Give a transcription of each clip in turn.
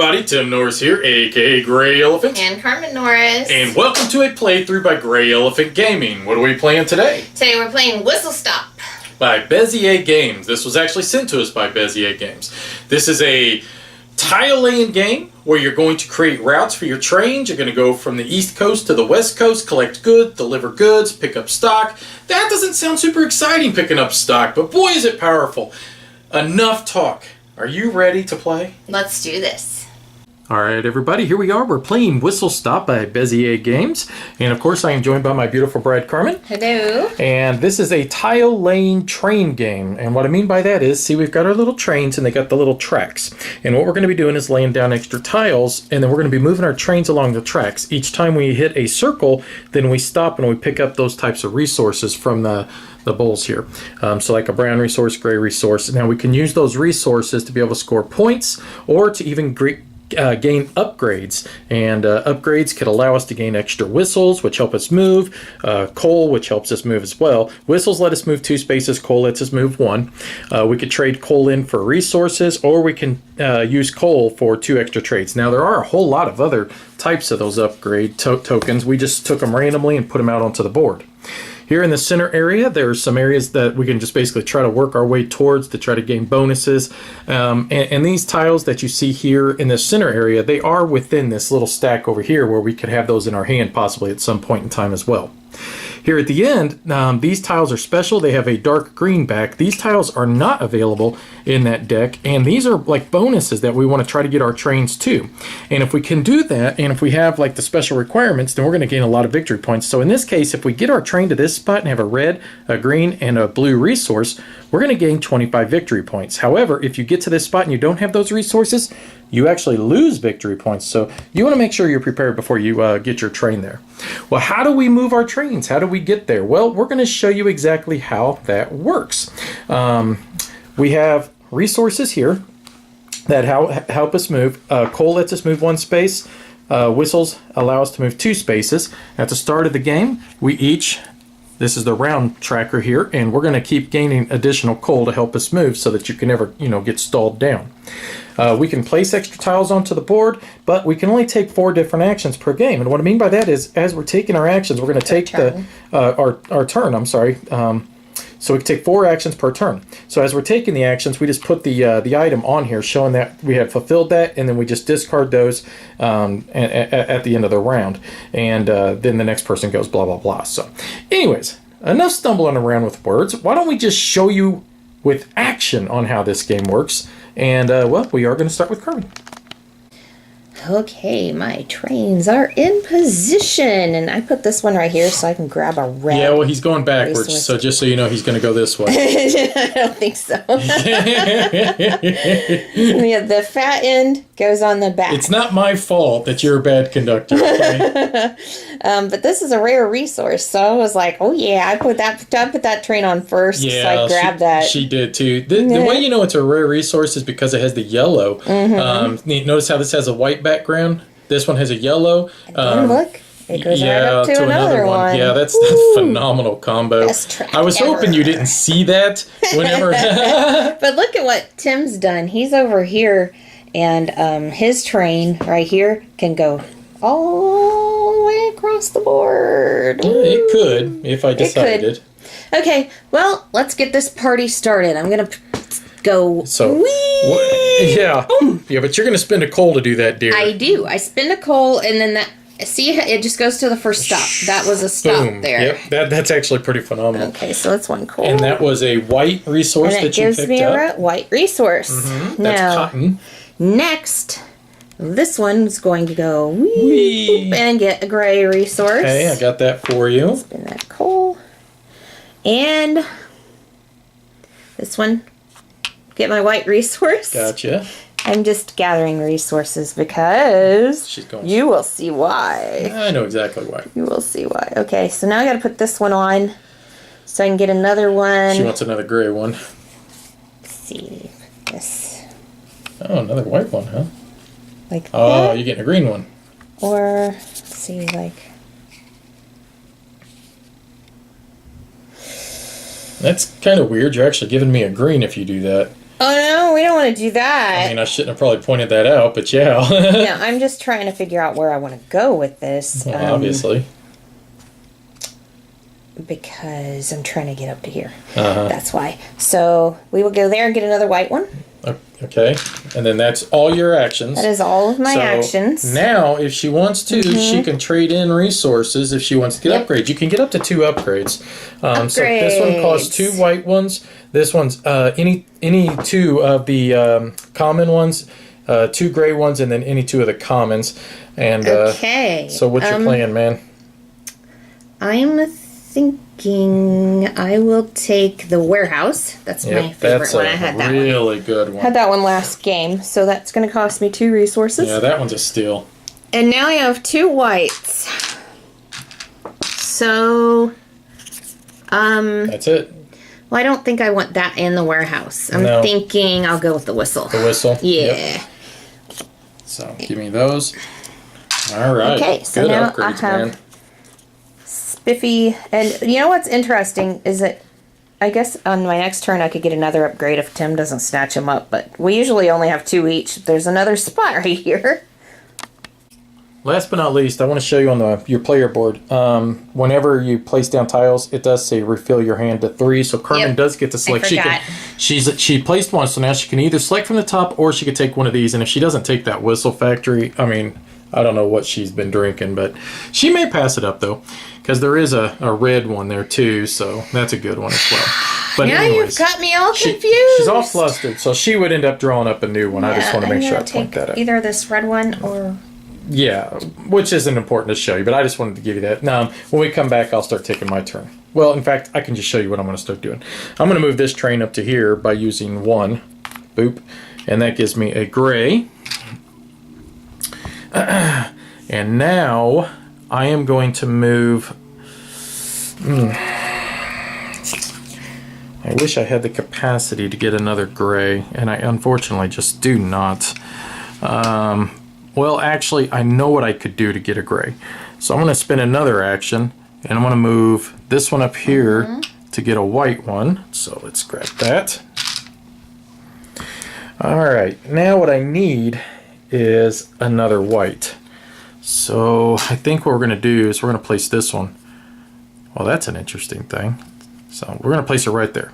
everybody, Tim Norris here, aka GreyElephant. And Carmen Norris. And welcome to a playthrough by GreyElephant Gaming. What are we playing today? Today we're playing Whistle Stop. By Bezier Games. This was actually sent to us by Bezier Games. This is a tile laying game where you're going to create routes for your trains. You're going to go from the East Coast to the West Coast, collect goods, deliver goods, pick up stock. That doesn't sound super exciting, picking up stock, but boy is it powerful. Enough talk. Are you ready to play? Let's do this. Alright everybody, here we are. We're playing Whistle Stop by Bezier Games. And of course I am joined by my beautiful bride Carmen. Hello. And this is a tile laying train game. And what I mean by that is, see, we've got our little trains and they got the little tracks. And what we're going to be doing is laying down extra tiles, and then we're going to be moving our trains along the tracks. Each time we hit a circle, then we stop and we pick up those types of resources from the bowls here. So like a brown resource, gray resource. Now we can use those resources to be able to score points or to even gain upgrades, and upgrades could allow us to gain extra whistles, which help us move, coal, which helps us move as well. Whistles let us move 2 spaces, coal lets us move 1. We could trade coal in for resources, or we can use coal for 2 extra trades. Now there are a whole lot of other types of those upgrade tokens. We just took them randomly and put them out onto the board. Here in the center area, there's some areas that we can just basically try to work our way towards to try to gain bonuses. And these tiles that you see here in the center area, they are within this little stack over here where we could have those in our hand possibly at some point in time as well. Here at the end, these tiles are special. They have a dark green back. These tiles are not available in that deck, and these are like bonuses that we want to try to get our trains to. And if we can do that, and if we have like the special requirements, then we're going to gain a lot of victory points. So in this case, if we get our train to this spot and have a red, a green, and a blue resource, we're going to gain 25 victory points. However, if you get to this spot and you don't have those resources, you actually lose victory points. So you want to make sure you're prepared before you get your train there. Well, how do we move our trains? How do we get there? Well, we're going to show you exactly how that works. We have resources here that help us move. Coal lets us move 1 space. Whistles allow us to move 2 spaces. At the start of the game, this is the round tracker here, and we're going to keep gaining additional coal to help us move so that you can never, get stalled down. We can place extra tiles onto the board, but we can only take 4 different actions per game. And what I mean by that is, as we're taking our actions, we're going to take our turn. I'm sorry. So we can take 4 actions per turn. So as we're taking the actions, we just put the item on here, showing that we have fulfilled that, and then we just discard those at the end of the round, and then the next person goes blah blah blah. So, anyways, enough stumbling around with words. Why don't we just show you with action on how this game works? And well, we are going to start with Carmen. Okay, my trains are in position, and I put this one right here so I can grab a red. Yeah, well, he's going backwards, resource. So just so you know, he's going to go this way. I don't think so. Yeah, the fat end goes on the back. It's not my fault that you're a bad conductor. Okay? But this is a rare resource, so I was like, oh yeah, I put that train on first, yeah, so I grabbed that. She did too. The way you know it's a rare resource is because it has the yellow. Notice how this has a white background? This one has a yellow. Look, it goes right up to another one. Yeah, that's a phenomenal combo. I was hoping you didn't see that whenever. But look at what Tim's done. He's over here, and his train right here can go all the way across the board. It could, if I decided. Okay, well, let's get this party started. I'm going to go. So, yeah, but you're going to spend a coal to do that, dear. I do. I spend a coal, and then see, it just goes to the first stop. That was a stop. Boom. There. Yep, that's actually pretty phenomenal. Okay, so that's 1 coal. And that was a white resource that you picked up. And it gives me a white resource. That's cotton. Next, this one's going to go whoop, and get a gray resource. Okay, I got that for you. Spin that coal. And this one, get my white resource. Gotcha. I'm just gathering resources because you will see why. I know exactly why. You will see why. Okay, so now I got to put this one on so I can get another one. She wants another gray one. Let's see this. Oh, another white one, huh? Like that. Oh, you're getting a green one. Or, let's see, like... That's kind of weird. You're actually giving me a green if you do that. Oh no, we don't want to do that. I mean, I shouldn't have probably pointed that out, but yeah. No, I'm just trying to figure out where I want to go with this. Well, obviously. Because I'm trying to get up to here. Uh-huh. That's why. So we will go there and get another white one. Okay. And then that's all your actions. That is all of my actions. Now, if she wants to, she can trade in resources if she wants to get upgrades. You can get up to 2 upgrades. So this one costs 2 white ones. This one's any 2 of the common ones, 2 gray ones, and then any 2 of the commons. And okay. So what's your plan, man? I'm thinking I will take the warehouse. That's my favorite one. I had that one. Really good one. Had that one last game, so that's going to cost me 2 resources. Yeah, that one's a steal. And now I have 2 whites. So, that's it. Well, I don't think I want that in the warehouse. I'm thinking I'll go with the whistle. The whistle? Yeah. Yep. So, give me those. All right. Okay, so good now upgrades, I have man. Spiffy. And you know what's interesting is that I guess on my next turn I could get another upgrade if Tim doesn't snatch them up. But we usually only have 2 each. There's another spot right here. Last but not least, I want to show you on your player board. Whenever you place down tiles, it does say refill your hand to 3. So Carmen does get to select. She placed one, so now she can either select from the top or she could take one of these. And if she doesn't take that Whistle Factory, I mean, I don't know what she's been drinking, but she may pass it up though, because there is a red one there too. So that's a good one as well. But now anyways, you've got me all confused. She's all flustered, so she would end up drawing up a new one. I just want to make sure I point that out. Either this red one or. Yeah, which isn't important to show you, but I just wanted to give you that. Now, when we come back, I'll start taking my turn. Well, in fact, I can just show you what I'm going to start doing. I'm going to move this train up to here by using 1. Boop. And that gives me a gray. And now, I am going to move... I wish I had the capacity to get another gray, and I unfortunately just do not. Well, actually, I know what I could do to get a gray. So I'm going to spend another action, and I'm going to move this one up here to get a white one. So let's grab that. Alright, now what I need is another white. So I think what we're going to do is we're going to place this one. Well, that's an interesting thing. So we're going to place it right there.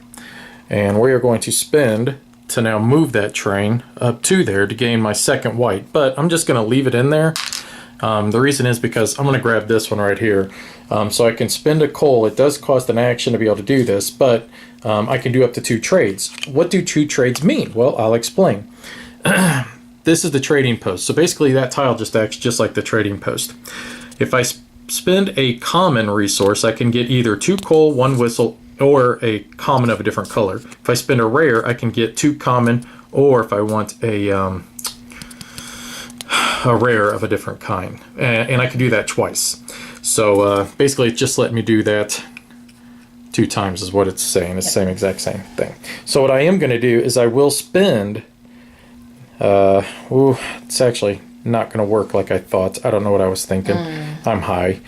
And we are going to spend... to now move that train up to there to gain my second white, but I'm just going to leave it in there. The reason is because I'm going to grab this one right here, so I can spend a coal. It does cost an action to be able to do this, but I can do up to 2 trades. What do 2 trades mean? Well, I'll explain. This is the trading post, so basically that tile just acts just like the trading post. If I spend a common resource, I can get either 2 coal, 1 whistle, or a common of a different color. If I spend a rare, I can get 2 common, or if I want a rare of a different kind. And I can do that twice. So basically, it's just letting me do that 2 times is what it's saying. It's the same exact same thing. So what I am going to do is I will spend... it's actually not going to work like I thought. I don't know what I was thinking. I'm high.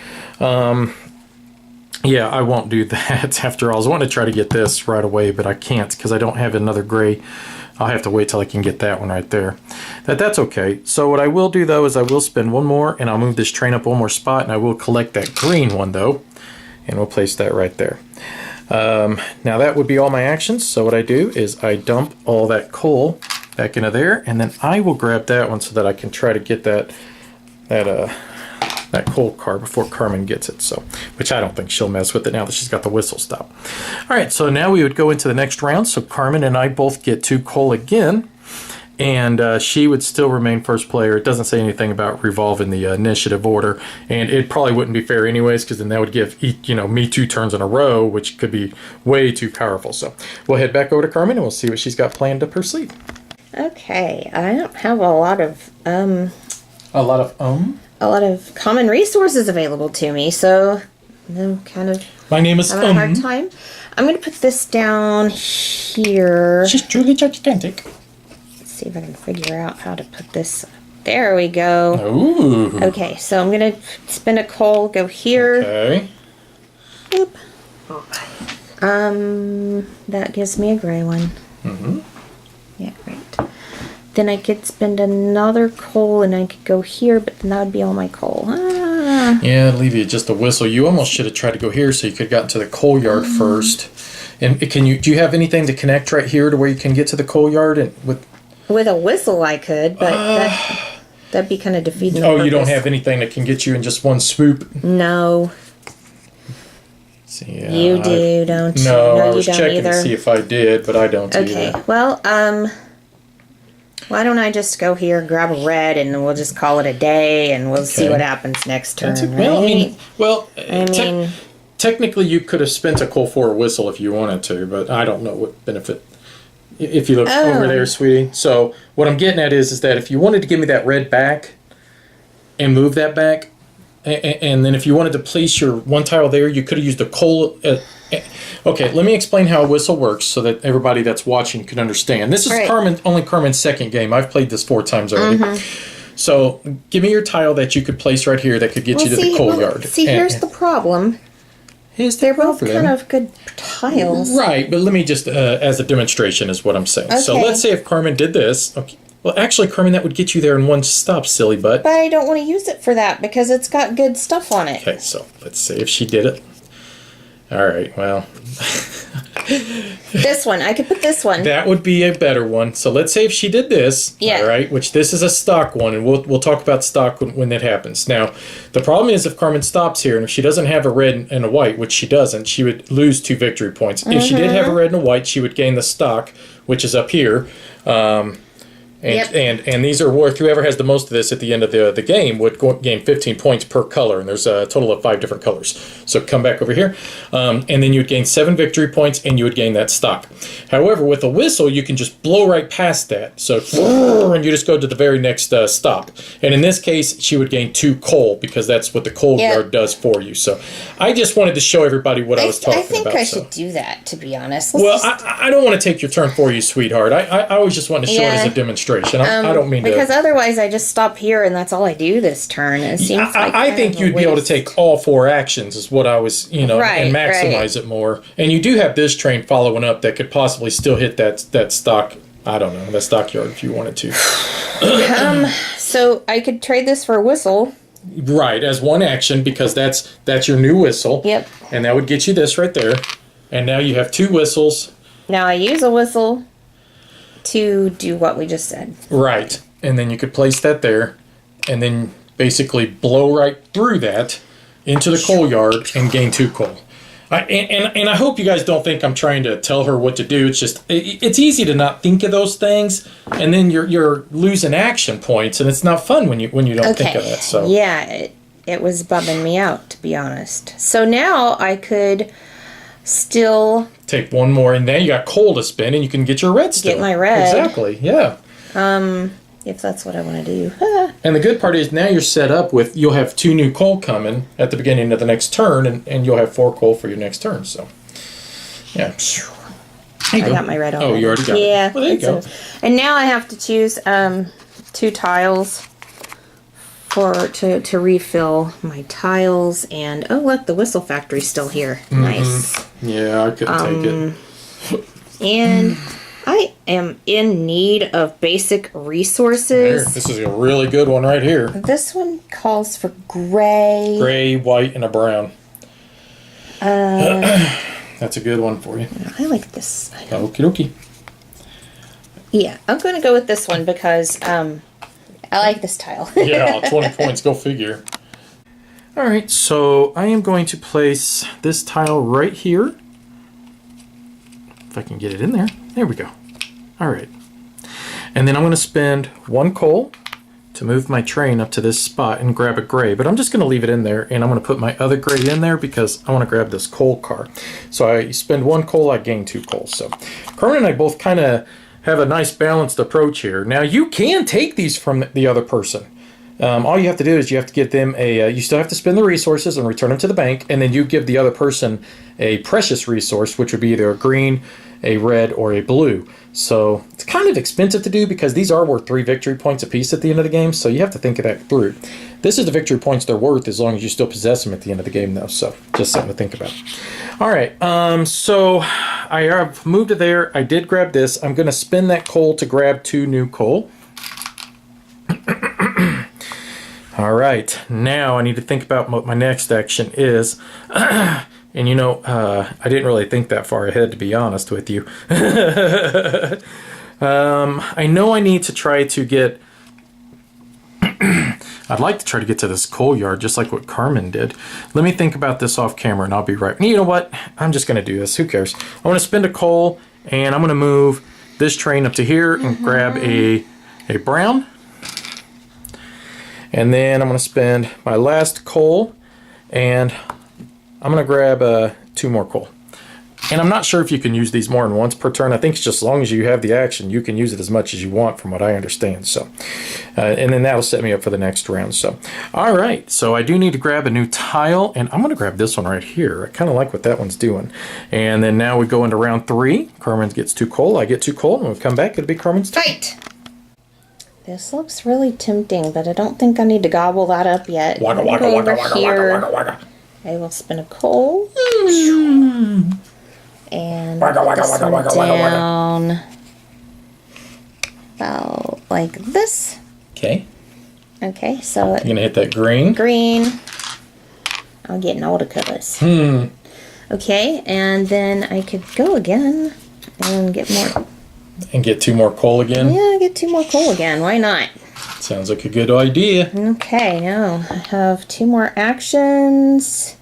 Yeah, I won't do that after all. I was wanting to try to get this right away, but I can't because I don't have another gray. I'll have to wait till I can get that one right there. That's okay. So what I will do, though, is I will spend 1 more, and I'll move this train up 1 more spot, and I will collect that green one, though, and we'll place that right there. Now, that would be all my actions. So what I do is I dump all that coal back into there, and then I will grab that one so that I can try to get that coal car before Carmen gets it, so which I don't think she'll mess with it now that she's got the whistle stop. Alright, so now we would go into the next round. So Carmen and I both get 2 coal again, and she would still remain first player. It doesn't say anything about revolving the initiative order, and it probably wouldn't be fair anyways, because then that would give me 2 turns in a row, which could be way too powerful. So we'll head back over to Carmen and we'll see what she's got planned up her sleeve. Okay, I don't have a lot of a lot of common resources available to me, so I'm kind of my name is having a hard time. I'm going to put this down here. She's truly gigantic. Let's see if I can figure out how to put this. There we go. Ooh. Okay, so I'm going to spin a coal, go here. Okay. Boop. That gives me a gray one. Yeah, right. Then I could spend another coal and I could go here, but then that would be all my coal. Ah. Yeah, it'd leave you just a whistle. You almost should have tried to go here so you could have gotten to the coal yard first. And do you have anything to connect right here to where you can get to the coal yard? And with a whistle I could, but that'd be kind of defeating the purpose. You don't have anything that can get you in just one swoop? No. See, you do, don't you? No, I you was don't checking either. to see if I did, but I don't Okay, either. well, why don't I just go here, grab a red, and we'll just call it a day, and we'll see what happens next turn, right? Technically you could have spent a coal for a whistle if you wanted to, but I don't know what benefit. If you look over there, sweetie. So what I'm getting at is that if you wanted to give me that red back and move that back, and then if you wanted to place your one tile there, you could have used a coal. Okay, let me explain how a whistle works so that everybody that's watching can understand. This is only Carmen's second game. I've played this 4 times already. So give me your tile that you could place right here that could get you to the coal yard. See, here's the problem. They're both kind of good tiles. Right, but let me just, as a demonstration is what I'm saying. Okay. So let's say if Carmen did this. Okay. Well, actually, Carmen, that would get you there in one stop, silly butt. But I don't want to use it for that because it's got good stuff on it. Okay, so let's say if she did it. All right, well. This one. I could put this one. That would be a better one. So let's say if she did this. Yeah. All right, which this is a stock one, and we'll talk about stock when that happens. Now, the problem is if Carmen stops here, and if she doesn't have a red and a white, which she doesn't, she would lose 2 victory points. If she did have a red and a white, she would gain the stock, which is up here. And these are worth, whoever has the most of this at the end of the game would gain 15 points per color, and there's a total of 5 different colors. So come back over here, and then you would gain 7 victory points, and you would gain that stock. However, with a whistle, you can just blow right past that. So, and you just go to the very next stop. And in this case, she would gain 2 coal, because that's what the coal yard does for you. So I just wanted to show everybody what I was talking about. I think I should do that, to be honest. I don't want to take your turn for you, sweetheart. I always just want to show it as a demonstration. I don't mean because to. Otherwise I just stop here and that's all I do this turn. It seems like I think you'd be able to take all 4 actions is what I was, and maximize it more. And you do have this train following up that could possibly still hit that stock. I don't know, that stockyard if you wanted to. So I could trade this for a whistle. Right, as one action because that's your new whistle. Yep. And that would get you this right there. And now you have 2 whistles. Now I use a whistle to do what we just said. Right. And then you could place that there and then basically blow right through that into the coal yard and gain 2 coal. And I hope you guys don't think I'm trying to tell her what to do. It's just, it's easy to not think of those things, and then you're losing action points, and it's not fun when you don't think of that. So yeah, it was bumming me out, to be honest. So now I could still take one more, and now you got coal to spin, and you can get your red still. Get my red. Exactly, yeah. If that's what I want to do. And the good part is now you're set up with, you'll have 2 new coal coming at the beginning of the next turn, and you'll have 4 coal for your next turn, so. Yeah. I got my red already. Oh, you already got it. Well, there you go. And now I have to choose 2 tiles to refill my tiles, and oh look, the whistle factory's still here. Mm-hmm. Nice. Yeah, I couldn't take it. And I am in need of basic resources. This is a really good one right here. This one calls for gray. Gray, white, and a brown. That's a good one for you. I like this. Okie dokie. Yeah, I'm going to go with this one because I like this tile. Yeah, 20 points. Go figure. All right, so I am going to place this tile right here. If I can get it in there. There we go. All right. And then I'm going to spend 1 coal to move my train up to this spot and grab a gray. But I'm just going to leave it in there, and I'm going to put my other gray in there because I want to grab this coal car. So I spend 1 coal, I gain 2 coal. So Carmen and I both kind of have a nice balanced approach here. Now you can take these from the other person. All you have to do is you have to get them you still have to spend the resources and return them to the bank, and then you give the other person a precious resource, which would be either a green, a red, or a blue. So it's kind of expensive to do because these are worth 3 victory points apiece at the end of the game, so you have to think of that through. This is the victory points they're worth as long as you still possess them at the end of the game, though, so just something to think about. All right, so I have moved to there. I did grab this. I'm going to spin that coal to grab 2 new coal. All right, now I need to think about what my next action is. And you know, I didn't really think that far ahead, to be honest with you. I know I need to try to get... I'd like to try to get to this coal yard, just like what Carmen did. Let me think about this off camera, and I'll be right... You know what? I'm just going to do this. Who cares? I want to spend a coal, and I'm going to move this train up to here and grab a brown. And then I'm going to spend my last coal, and I'm going to grab 2 more coal. And I'm not sure if you can use these more than once per turn. I think it's just as long as you have the action, you can use it as much as you want, from what I understand. So, and then that'll set me up for the next round. So, all right. So I do need to grab a new tile, and I'm going to grab this one right here. I kind of like what that one's doing. And then now we go into round 3. Carmen gets 2 coal. I get 2 coal, and when we come back, it'll be Carmen's turn. Fight! This looks really tempting, but I don't think I need to gobble that up yet. Waka, waka, Go waka, over waka, here. waka, waka, waka. I will spin a coal. And Waka, waka, this waka, one waka, waka, waka. down about like this. Okay. Okay, so You're going to hit that green. green. I'm getting all the colors. Okay, and then I could go again and get more. And get 2 more coal again. Yeah, get 2 more coal again. Why not? Sounds like a good idea. Okay, now I have 2 more actions.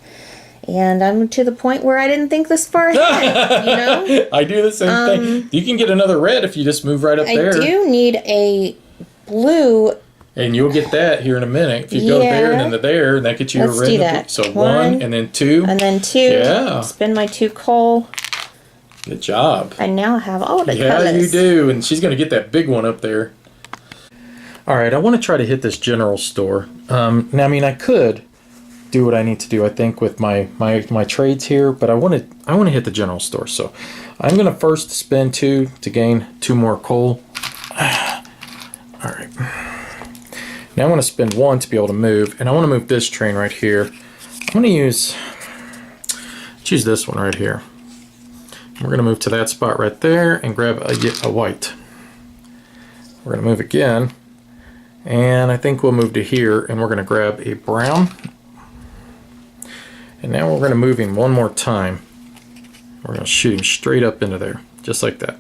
And I'm to the point where I didn't think this far ahead, you know? I do the same thing. You can get another red if you just move right up there. I do need a blue. And you'll get that here in a minute. If you go there and then to there, and that gets you Let's a red. do and a that. blue. So 1, 1 and then 2. And then 2. Yeah. Spin my 2 coal. Good job. I now have all the Yeah, colors. you do. And she's going to get that big one up there. All right, I want to try to hit this general store. Now, I mean, I could do what I need to do, I think, with my trades here, but I want to hit the general store. So I'm going to first spend 2 to gain 2 more coal. All right. Now I want to spend 1 to be able to move, and I want to move this train right here. I'm going to choose this one right here. We're going to move to that spot right there and grab a white. We're going to move again, and I think we'll move to here, and we're going to grab a brown. And now we're going to move him 1 more time. We're going to shoot him straight up into there, just like that.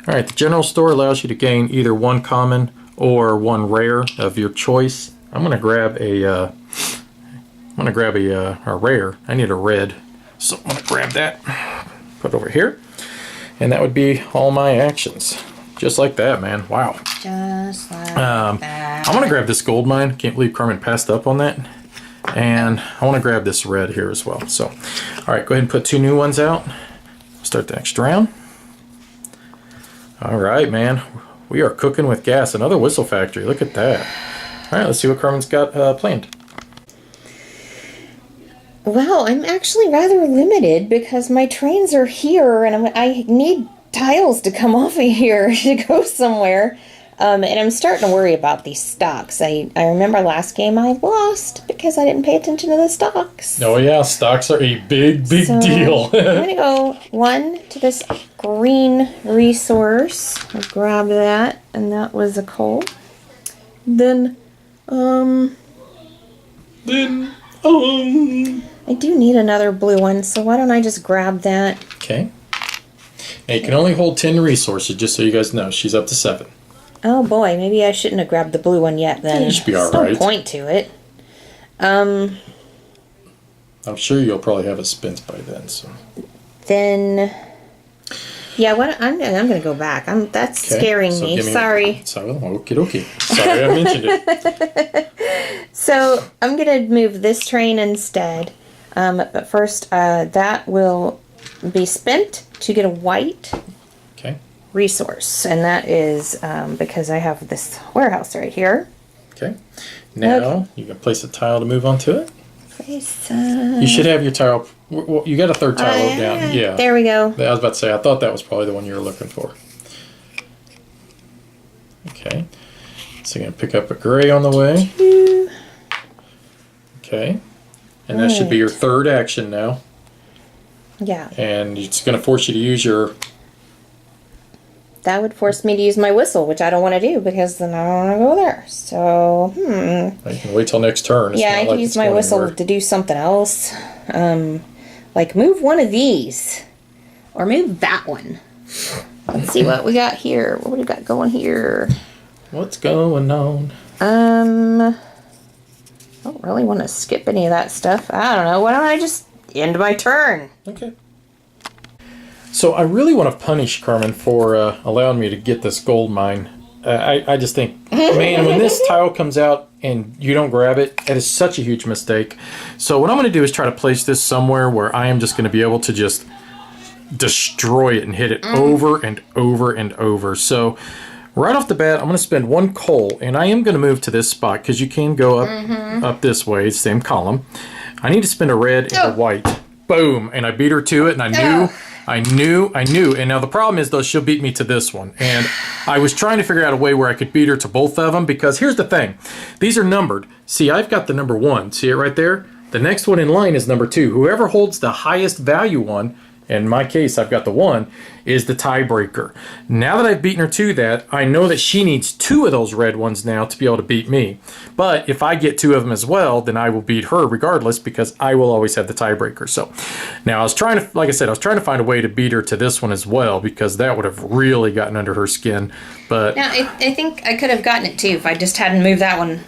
Alright, the general store allows you to gain either 1 common or 1 rare of your choice. I'm going to grab a rare. I need a red. So I'm going to grab that, put it over here, and that would be all my actions. Just like that, man. Wow. Just like that. I'm going to grab this gold mine. Can't believe Carmen passed up on that. And I want to grab this red here as well. So, all right, go ahead and put 2 new ones out. Start the next round. All right, man. We are cooking with gas. Another whistle factory. Look at that. All right, let's see what Carmen's got planned. Well, I'm actually rather limited because my trains are here and I need tiles to come off of here to go somewhere. And I'm starting to worry about these stocks. I remember last game I lost because I didn't pay attention to the stocks. Oh yeah, stocks are a big deal. I'm going to go 1 to this green resource. I'll grab that, and that was a coal. Then, I do need another blue one, so why don't I just grab that? Okay. Now you can only hold 10 resources, just so you guys know. She's up to 7. Oh boy, maybe I shouldn't have grabbed the blue one yet then. You should be There's alright. no point to it. I'm sure you'll probably have it spent by then. So. Then, yeah, I'm going to go back. That's Okay, scaring so me. give me. Sorry. Okay. Sorry I mentioned it. So I'm going to move this train instead. But first, that will be spent to get a white Okay. resource. And that is because I have this warehouse right here. Okay. Now you can place a tile to move onto it. Place, You should have your tile Well, you got a third tile down. Yeah. There we go. I was about to say, I thought that was probably the one you were looking for. Okay. So you're going to pick up a gray on the way. Okay. And that should be your third action now. Yeah. And it's going to force you to use your... That would force me to use my whistle, which I don't want to do because then I don't want to go there. So, You can wait till next turn. It's yeah, not I like could use it's my going whistle anywhere. to do something else. Like move one of these. Or move that one. Let's see what we got here. What do we got going here? What's going on? I don't really want to skip any of that stuff. I don't know. Why don't I just end my turn? Okay. So I really want to punish Carmen for allowing me to get this gold mine. I just think, man, when this tile comes out and you don't grab it, it is such a huge mistake. So what I'm going to do is try to place this somewhere where I am just going to be able to just destroy it and hit it over and over and over. So right off the bat, I'm going to spend 1 coal, and I am going to move to this spot because you can go up this way, same column. I need to spend a red and a white. Boom, and I beat her to it, and I knew. And now the problem is, though, she'll beat me to this one. And I was trying to figure out a way where I could beat her to both of them, because here's the thing. These are numbered. See, I've got the number 1. See it right there? The next one in line is number 2. Whoever holds the highest value one, in my case, I've got the 1, is the tiebreaker. Now that I've beaten her to that, I know that she needs 2 of those red ones now to be able to beat me. But if I get 2 of them as well, then I will beat her regardless, because I will always have the tiebreaker. So now I was trying to, like I said, I was trying to find a way to beat her to this one as well, because that would have really gotten under her skin. But Now, I think I could have gotten it too if I just hadn't moved that one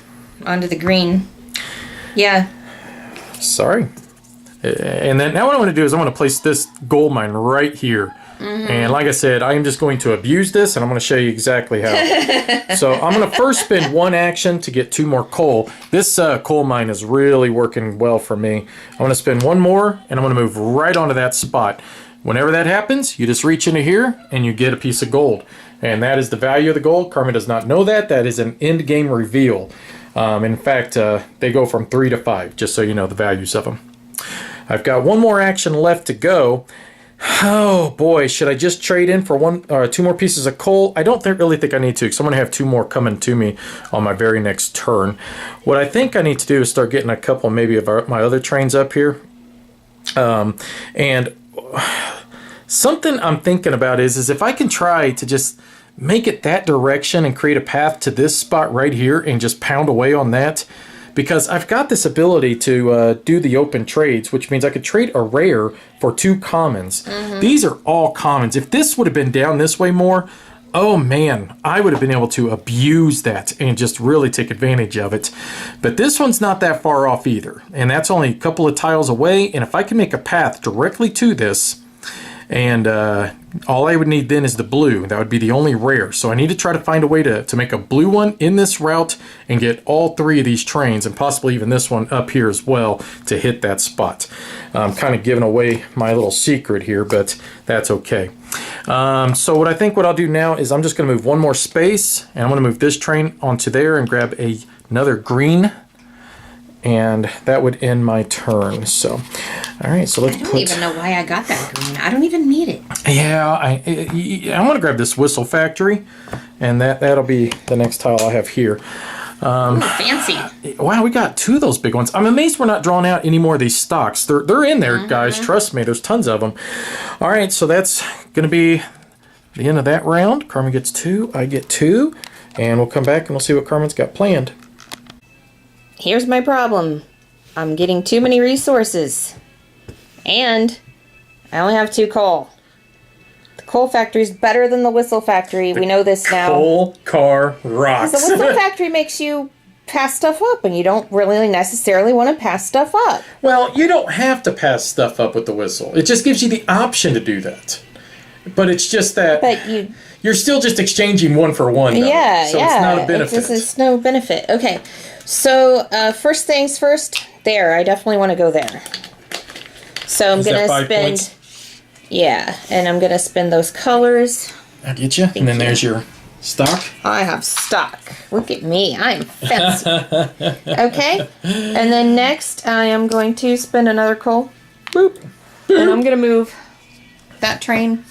onto the green. Yeah. sorry. And then now what I want to do is I want to place this gold mine right here. And like I said, I am just going to abuse this, and I'm going to show you exactly how. So I'm going to first spend 1 action to get 2 more coal. This coal mine is really working well for me. I'm going to spend 1 more, and I'm going to move right onto that spot. Whenever that happens, you just reach into here, and you get a piece of gold. And that is the value of the gold. Carmen does not know that. That is an end game reveal. In fact, they go from 3 to 5, just so you know the values of them. I've got 1 more action left to go. Oh boy, should I just trade in for 1 or 2 more pieces of coal? I don't really think I need to, because I'm going to have 2 more coming to me on my very next turn. What I think I need to do is start getting a couple maybe of my other trains up here. And something I'm thinking about is if I can try to just make it that direction and create a path to this spot right here and just pound away on that. Because I've got this ability to do the open trades, which means I could trade a rare for 2 commons. These are all commons. If this would have been down this way more, oh man, I would have been able to abuse that and just really take advantage of it. But this one's not that far off either. And that's only a couple of tiles away. And if I can make a path directly to this, and all I would need then is the blue. That would be the only rare. So I need to try to find a way to make a blue one in this route and get all 3 of these trains, and possibly even this one up here as well, to hit that spot. I'm kind of giving away my little secret here, but that's okay. So what I think what I'll do now is I'm just going to move 1 more space, and I'm going to move this train onto there and grab another green. And that would end my turn. So, all right. So let's I don't even know why I got that green. I don't even need it. Yeah, I want to grab this whistle factory, and that'll be the next tile I have here. Ooh, fancy. Wow, we got 2 of those big ones. I'm amazed we're not drawing out any more of these stocks. They're in there, guys. Trust me. There's tons of them. All right. So that's going to be the end of that round. Carmen gets 2. I get 2, and we'll come back and we'll see what Carmen's got planned. Here's my problem. I'm getting too many resources. And I only have 2 coal. The coal factory is better than the whistle factory. We know this now. Coal car rocks. The whistle factory makes you pass stuff up, and you don't really necessarily want to pass stuff up. Well, you don't have to pass stuff up with the whistle. It just gives you the option to do that. But it's just that you're still just exchanging 1 for 1, though. Yeah, so it's not a benefit. It's no benefit. Okay. So, first things first, there. I definitely want to go there. So I'm going to spend... points? Yeah, and I'm going to spend those colors. I'll get you. And then there's your stock. I have stock. Look at me. I'm fancy. Okay. And then next, I am going to spend another coal. Boop. And I'm gonna move that train.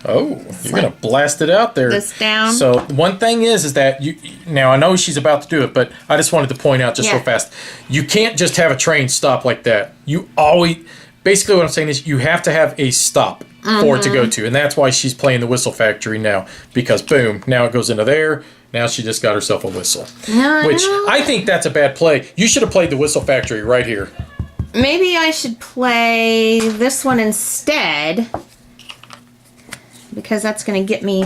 Oh, you're gonna blast it out there. This down. So one thing is that you. Now I know she's about to do it, but I just wanted to point out just real fast. You can't just have a train stop like that. You always. Basically, what I'm saying is you have to have a stop for it to go to, and that's why she's playing the Whistle Factory now. Because boom, now it goes into there. Now she just got herself a whistle, which I think that's a bad play. You should have played the Whistle Factory right here. Maybe I should play this one instead. Because that's going to get me...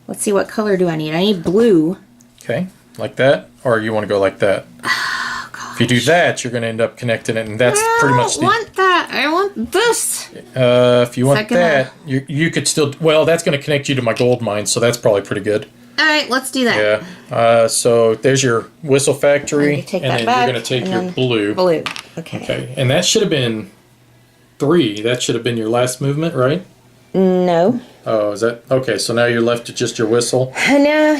Let's see, what color do I need? I need blue. Okay, like that? Or you want to go like that? Oh, gosh. If you do that, you're going to end up connecting it, and that's pretty much the... I don't want that. I want this. If you want that, you could still... Well, that's going to connect you to my gold mine, so that's probably pretty good. All right, let's do that. Yeah. So there's your Whistle Factory, and then you're going to take your blue. Blue. Okay. Okay, and that should have been 3. That should have been your last movement, right? No. Oh, is that... Okay, so now you're left to just your whistle. Now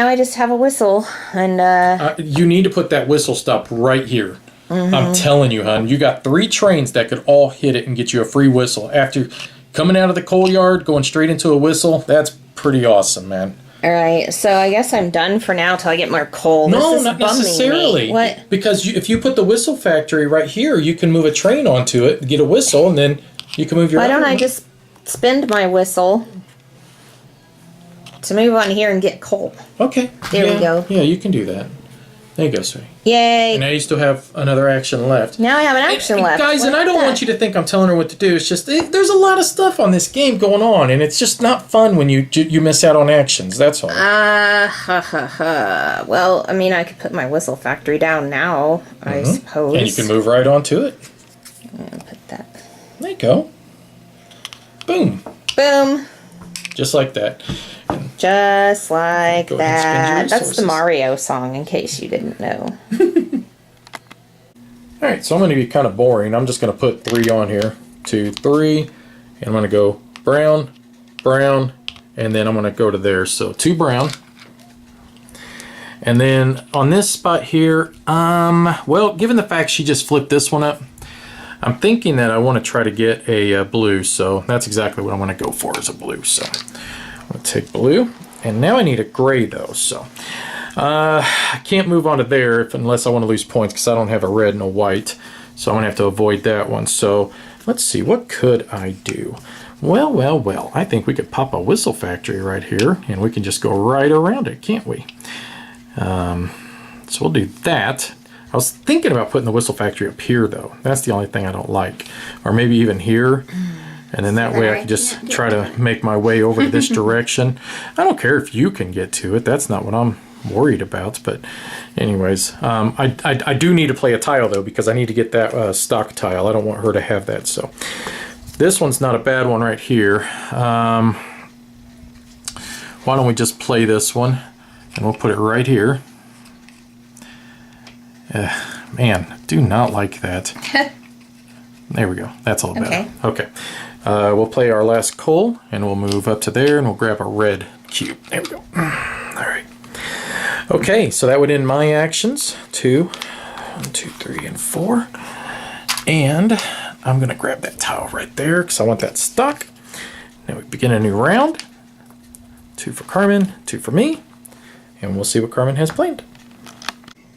I just have a whistle. And, you need to put that whistle stop right here. I'm telling you, hon. You got 3 trains that could all hit it and get you a free whistle. After coming out of the coal yard, going straight into a whistle, that's pretty awesome, man. All right, so I guess I'm done for now till I get more coal. No, this is not bumming necessarily. Me. What? Because if you put the Whistle Factory right here, you can move a train onto it, get a whistle, and then you can move your... Why don't I just spend my whistle to move on here and get coal? Okay. There we go. Yeah, you can do that. There you go, sweetie. Yay. And now you still have another action left. Now I have an action left. Guys, and I don't want you to think I'm telling her what to do. It's just, there's a lot of stuff on this game going on, and it's just not fun when you miss out on actions. That's all. Well, I mean, I could put my Whistle Factory down now, I suppose. And you can move right onto it. Put that. There you go. Boom. Boom. Just like that. Just like Go ahead and spend your that. That's the resources. Mario song, in case you didn't know. Alright, so I'm going to be kind of boring. I'm just going to put 3 on here. 2, 3. And I'm going to go brown, brown, and then I'm going to go to there. So 2 brown. And then on this spot here, well, given the fact she just flipped this one up, I'm thinking that I want to try to get a blue. So that's exactly what I want to go for, is a blue. So I'm going to take blue. And now I need a gray, though. So I can't move on to there unless I want to lose points, because I don't have a red and a white. So I'm going to have to avoid that one. So let's see, what could I do? Well, I think we could pop a Whistle Factory right here, and we can just go right around it, can't we? So we'll do that. I was thinking about putting the Whistle Factory up here, though. That's the only thing I don't like. Or maybe even here. And then that way I can just try to make my way over to this direction. I don't care if you can get to it. That's not what I'm worried about. But anyways, I do need to play a tile, though, because I need to get that stock tile. I don't want her to have that. So this one's not a bad one right here. Why don't we just play this one? And we'll put it right here. Man, do not like that. There we go. That's all better. Okay. We'll play our last coal, and we'll move up to there, and we'll grab a red cube. There we go. All right. Okay, so that would end my actions. 1, 2, 3, and 4. And I'm going to grab that tile right there, because I want that stock. Now we begin a new round. 2 for Carmen, 2 for me. And we'll see what Carmen has planned.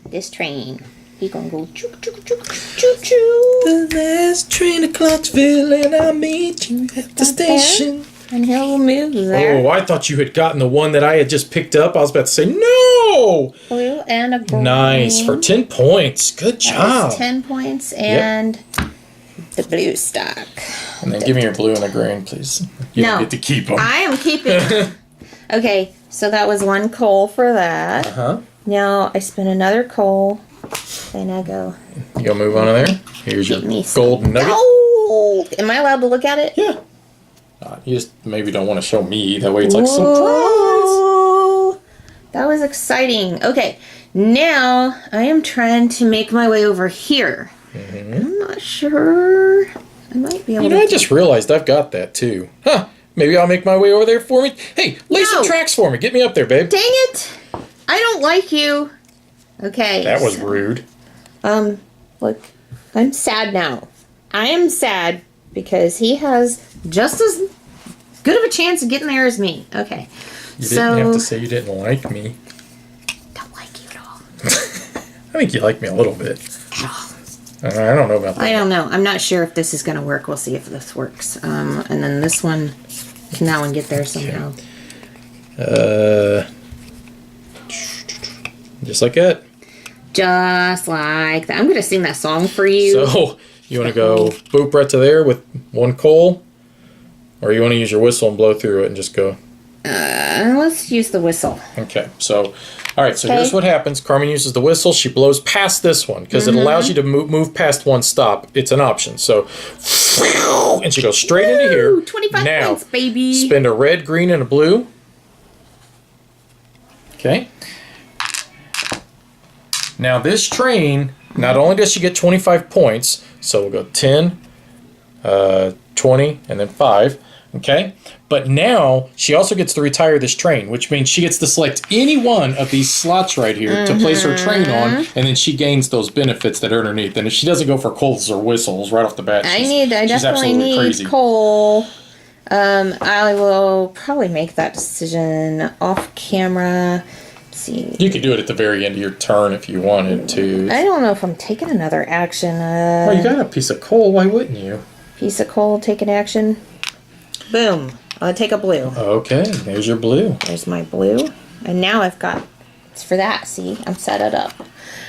This train, he gonna go choo choo choo choo choo. The last train to Clarksville, and I'll meet you at the station. And he'll move there. Oh, I thought you had gotten the one that I had just picked up. I was about to say, no! Blue and a green. Nice, for 10 points. Good job. 10 points and the blue stock. And then give me your blue and a green, please. You don't get to keep them. I am keeping. Okay, so that was 1 coal for that. Uh-huh. Now I spin another coal, and I go. You gonna move on to there? Here's your golden nugget. Oh! Am I allowed to look at it? Yeah. You just maybe don't want to show me. That way it's like, Whoa. surprise! That was exciting. Okay, now I am trying to make my way over here. I'm not sure. I might be able to. You know, I just realized I've got that too. Huh. Maybe I'll make my way over there for me. Hey, lay some tracks for me. Get me up there, babe. Dang it! I don't like you. Okay. That was rude. Look, I'm sad now. I am sad because he has just as good of a chance of getting there as me. Okay. You didn't have to say you didn't like me. Don't like you at all. I think you like me a little bit. At all. I don't know about that. I don't know. I'm not sure if this is going to work. We'll see if this works. And then this one, can that one get there somehow? Just like that. Just like that. I'm going to sing that song for you. So, you want to go boop right to there with one coal? Or you want to use your whistle and blow through it and just go? Let's use the whistle. Okay, so, all right, so here's what happens. Carmen uses the whistle. She blows past this one because it allows you to move past one stop. It's an option. So, and she goes straight into here. 25 now, points, baby. Spend a red, green, and a blue. Okay. Now, this train, not only does she get 25 points, so we'll go 10, 20, and then 5. Okay, but now she also gets to retire this train, which means she gets to select any one of these slots right here to place her train on, and then she gains those benefits that are underneath. And if she doesn't go for coals or whistles right off the bat, I she's definitely need crazy. coal. I will probably make that decision off camera. Let's see. You could do it at the very end of your turn if you wanted to. I don't know if I'm taking another action. Well, you got a piece of coal. Why wouldn't you? Piece of coal, take an action. Boom. I'll take a blue. Okay, there's your blue. There's my blue. And now I've got, it's for that, see? I'm set it up.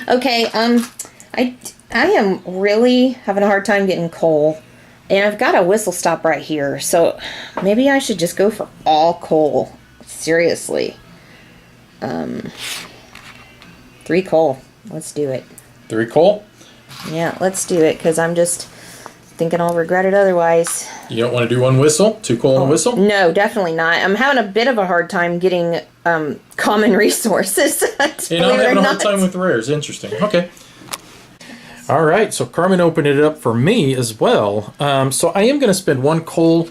Okay, I am really having a hard time getting coal. And I've got a whistle stop right here. So maybe I should just go for all coal. Seriously. 3 coal. Let's do it. 3 coal? Yeah, let's do it, because I'm just thinking I'll regret it otherwise. You don't want to do 1 whistle? 2 coal and a whistle? No, definitely not. I'm having a bit of a hard time getting common resources. And I'm having a hard time with rares. Interesting. Okay. All right, so Carmen opened it up for me as well. So I am going to spend 1 coal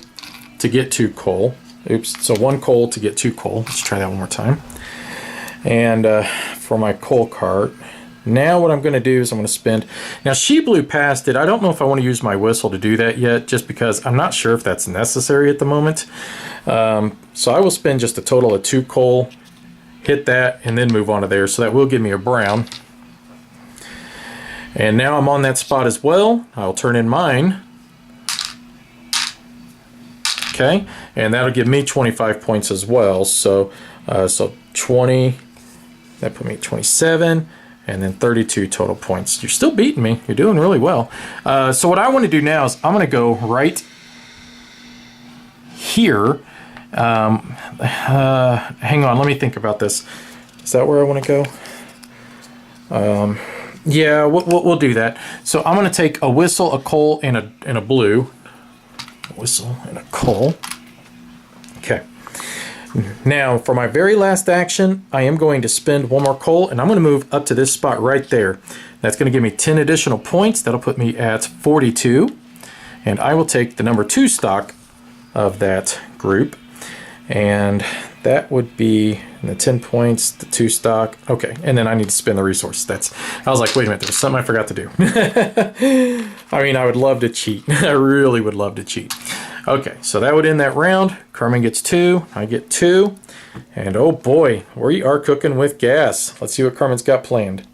to get 2 coal. Oops, so 1 coal to get 2 coal. Let's try that one more time. And for my coal cart. Now what I'm going to do is I'm going to spend... Now she blew past it. I don't know if I want to use my whistle to do that yet, just because I'm not sure if that's necessary at the moment. So I will spend just a total of 2 coal, hit that, and then move on to there. So that will give me a brown. And now I'm on that spot as well. I'll turn in mine. Okay, and that'll give me 25 points as well. So, so 20, that put me at 27. And then 32 total points. You're still beating me. You're doing really well. So what I want to do now is I'm going to go right here. Hang on, let me think about this. Is that where I want to go? Yeah, we'll do that. So I'm going to take a whistle, a coal, and a blue. A whistle and a coal. Okay. Now, for my very last action, I am going to spend 1 more coal, and I'm going to move up to this spot right there. That's going to give me 10 additional points. That'll put me at 42. And I will take the number 2 stock of that group. And that would be the 10 points, the 2 stock. Okay, and then I need to spend the resource. I was like, wait a minute, there's something I forgot to do. I mean, I would love to cheat. I really would love to cheat. Okay, so that would end that round. Carmen gets 2, I get 2. And oh boy, we are cooking with gas. Let's see what Carmen's got planned.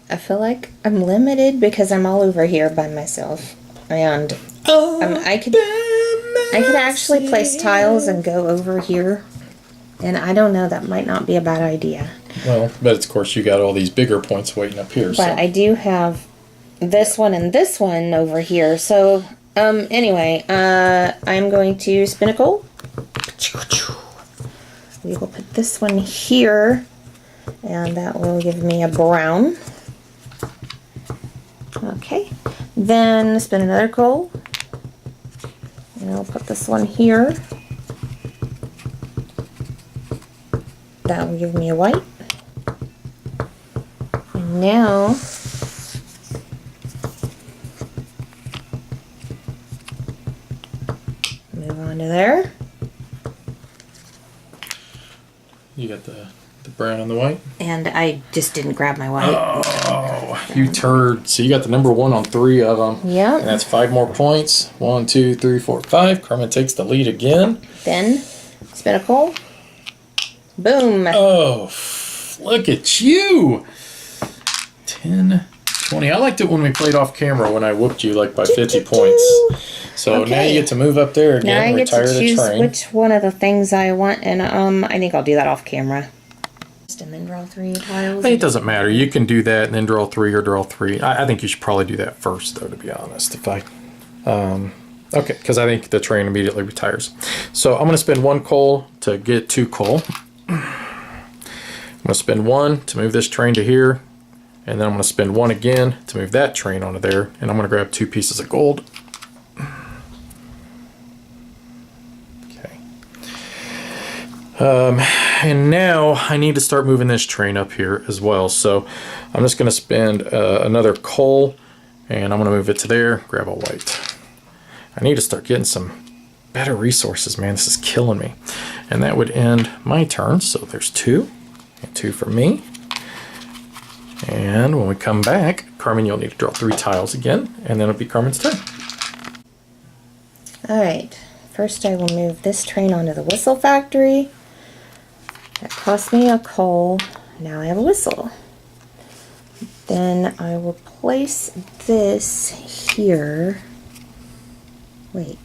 I feel like I'm limited because I'm all over here by myself. And I could actually place tiles and go over here. And I don't know, that might not be a bad idea. Well, but of course you got all these bigger points waiting up here. But so. I do have this one and this one over here. So, anyway, I'm going to spin a coal. We will put this one here. And that will give me a brown. Okay. Then spin another coal. And I'll put this one here. That will give me a white. And now move on to there. You got the brown and the white? And I just didn't grab my white. Oh, You turd. So you got the number 1 on 3 of them. Yep. And that's 5 more points. 1, 2, 3, 4, 5. Carmen takes the lead again. Then spin a coal. Boom. Oh, look at you. 10, 20. I liked it when we played off camera when I whooped you like by 50 points. So now you get to move up there again. Now I get to retire the choose train. which one of the things I want, and I think I'll do that off camera. And then draw 3 tiles. It doesn't matter. You can do that and then draw 3 or draw 3. I think you should probably do that first, though, to be honest. Okay, because I think the train immediately retires. So I'm going to spend 1 coal to get 2 coal. I'm going to spend 1 to move this train to here. And then I'm going to spend 1 again to move that train onto there. And I'm going to grab 2 pieces of gold. Okay. And now I need to start moving this train up here as well. So I'm just going to spend another coal. And I'm going to move it to there. Grab a white. I need to start getting some better resources, man. This is killing me. And that would end my turn. So there's 2. And 2 for me. And when we come back, Carmen, you'll need to draw 3 tiles again, and then it'll be Carmen's turn. Alright, first I will move this train onto the whistle factory. That cost me a coal. Now I have a whistle. Then I will place this here. Wait,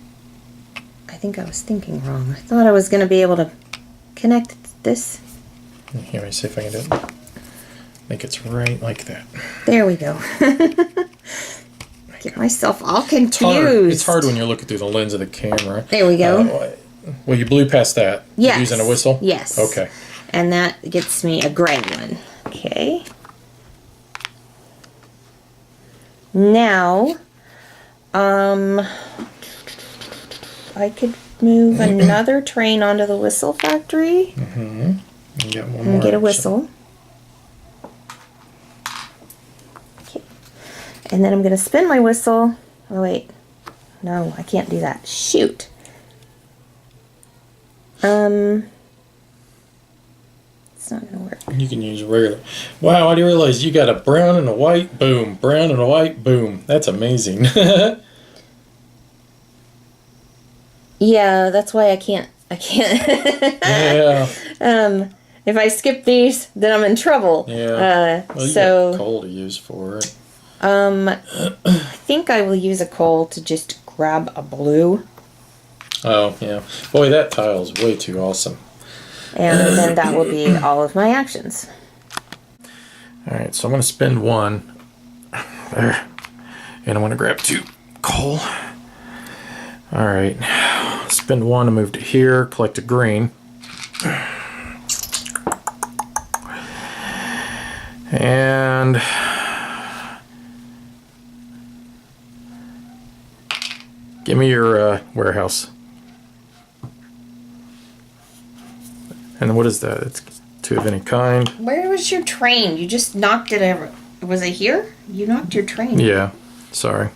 I think I was thinking wrong. I thought I was going to be able to connect this. Here, let me see if I can do it. I think it's right like that. There we go. Get myself all confused. It's hard when you're looking through the lens of the camera. There we go. Well, you blew past that. Yes. Using a whistle? Yes. Okay. And that gets me a gray one. Okay. Now, I could move another train onto the whistle factory. Mm-hmm. You got one And more get a action. whistle. Okay. And then I'm going to spin my whistle. Oh, wait. No, I can't do that. Shoot. It's not going to work. You can use regular. Wow, I didn't realize you got a brown and a white, boom. Brown and a white, boom. That's amazing. Yeah, that's why I can't. Yeah. If I skip these, then I'm in trouble. Yeah. Well, you got coal to use for it. I think I will use a coal to just grab a blue. Oh, yeah. Boy, that tile is way too awesome. And then that will be all of my actions. Alright, so I'm going to spend 1 there. And I'm going to grab 2 coal. Alright, spend 1 to move to here, collect a green. And give me your warehouse. And what is that? It's 2 of any kind. Where was your train? You just knocked it over. Was it here? You knocked your train. Yeah, sorry.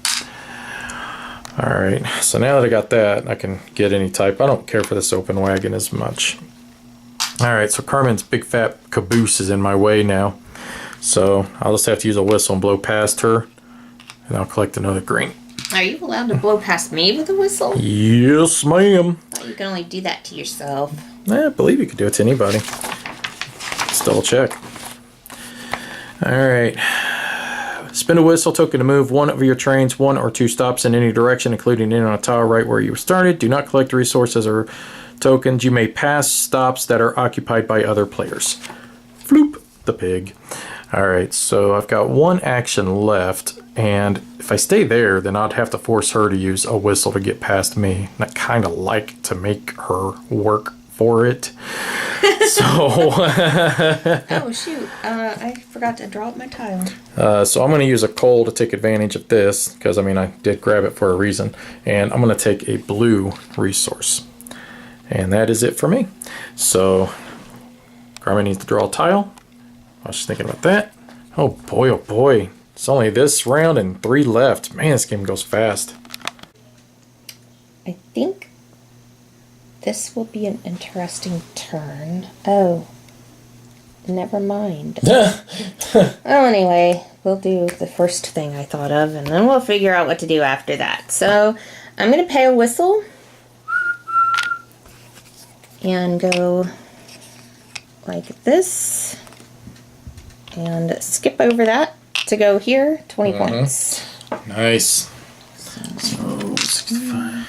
Alright, so now that I got that, I can get any type. I don't care for this open wagon as much. Alright, so Carmen's big fat caboose is in my way now. So I'll just have to use a whistle and blow past her. And I'll collect another green. Are you allowed to blow past me with a whistle? Yes, ma'am. I thought you can only do that to yourself. I believe you could do it to anybody. Let's double check. Alright. Spin a whistle token to move 1 of your trains 1 or 2 stops in any direction, including in on a tile right where you started. Do not collect resources or tokens. You may pass stops that are occupied by other players. Floop, the pig. Alright, so I've got 1 action left, and if I stay there, then I'd have to force her to use a whistle to get past me. And I kind of like to make her work for it. So Oh, shoot. I forgot to draw up my tile. so I'm going to use a coal to take advantage of this, because I mean I did grab it for a reason, and I'm going to take a blue resource, and that is it for me. So Carmen needs to draw a tile. I was just thinking about that. Oh boy, it's only this round and 3 left. Man, this game goes fast. I think this will be an interesting turn. Oh. Never mind. Well, anyway, we'll do the first thing I thought of, and then we'll figure out what to do after that. So, I'm going to pay a whistle and go like this and skip over that to go here. 20 points. Nice. So, 65.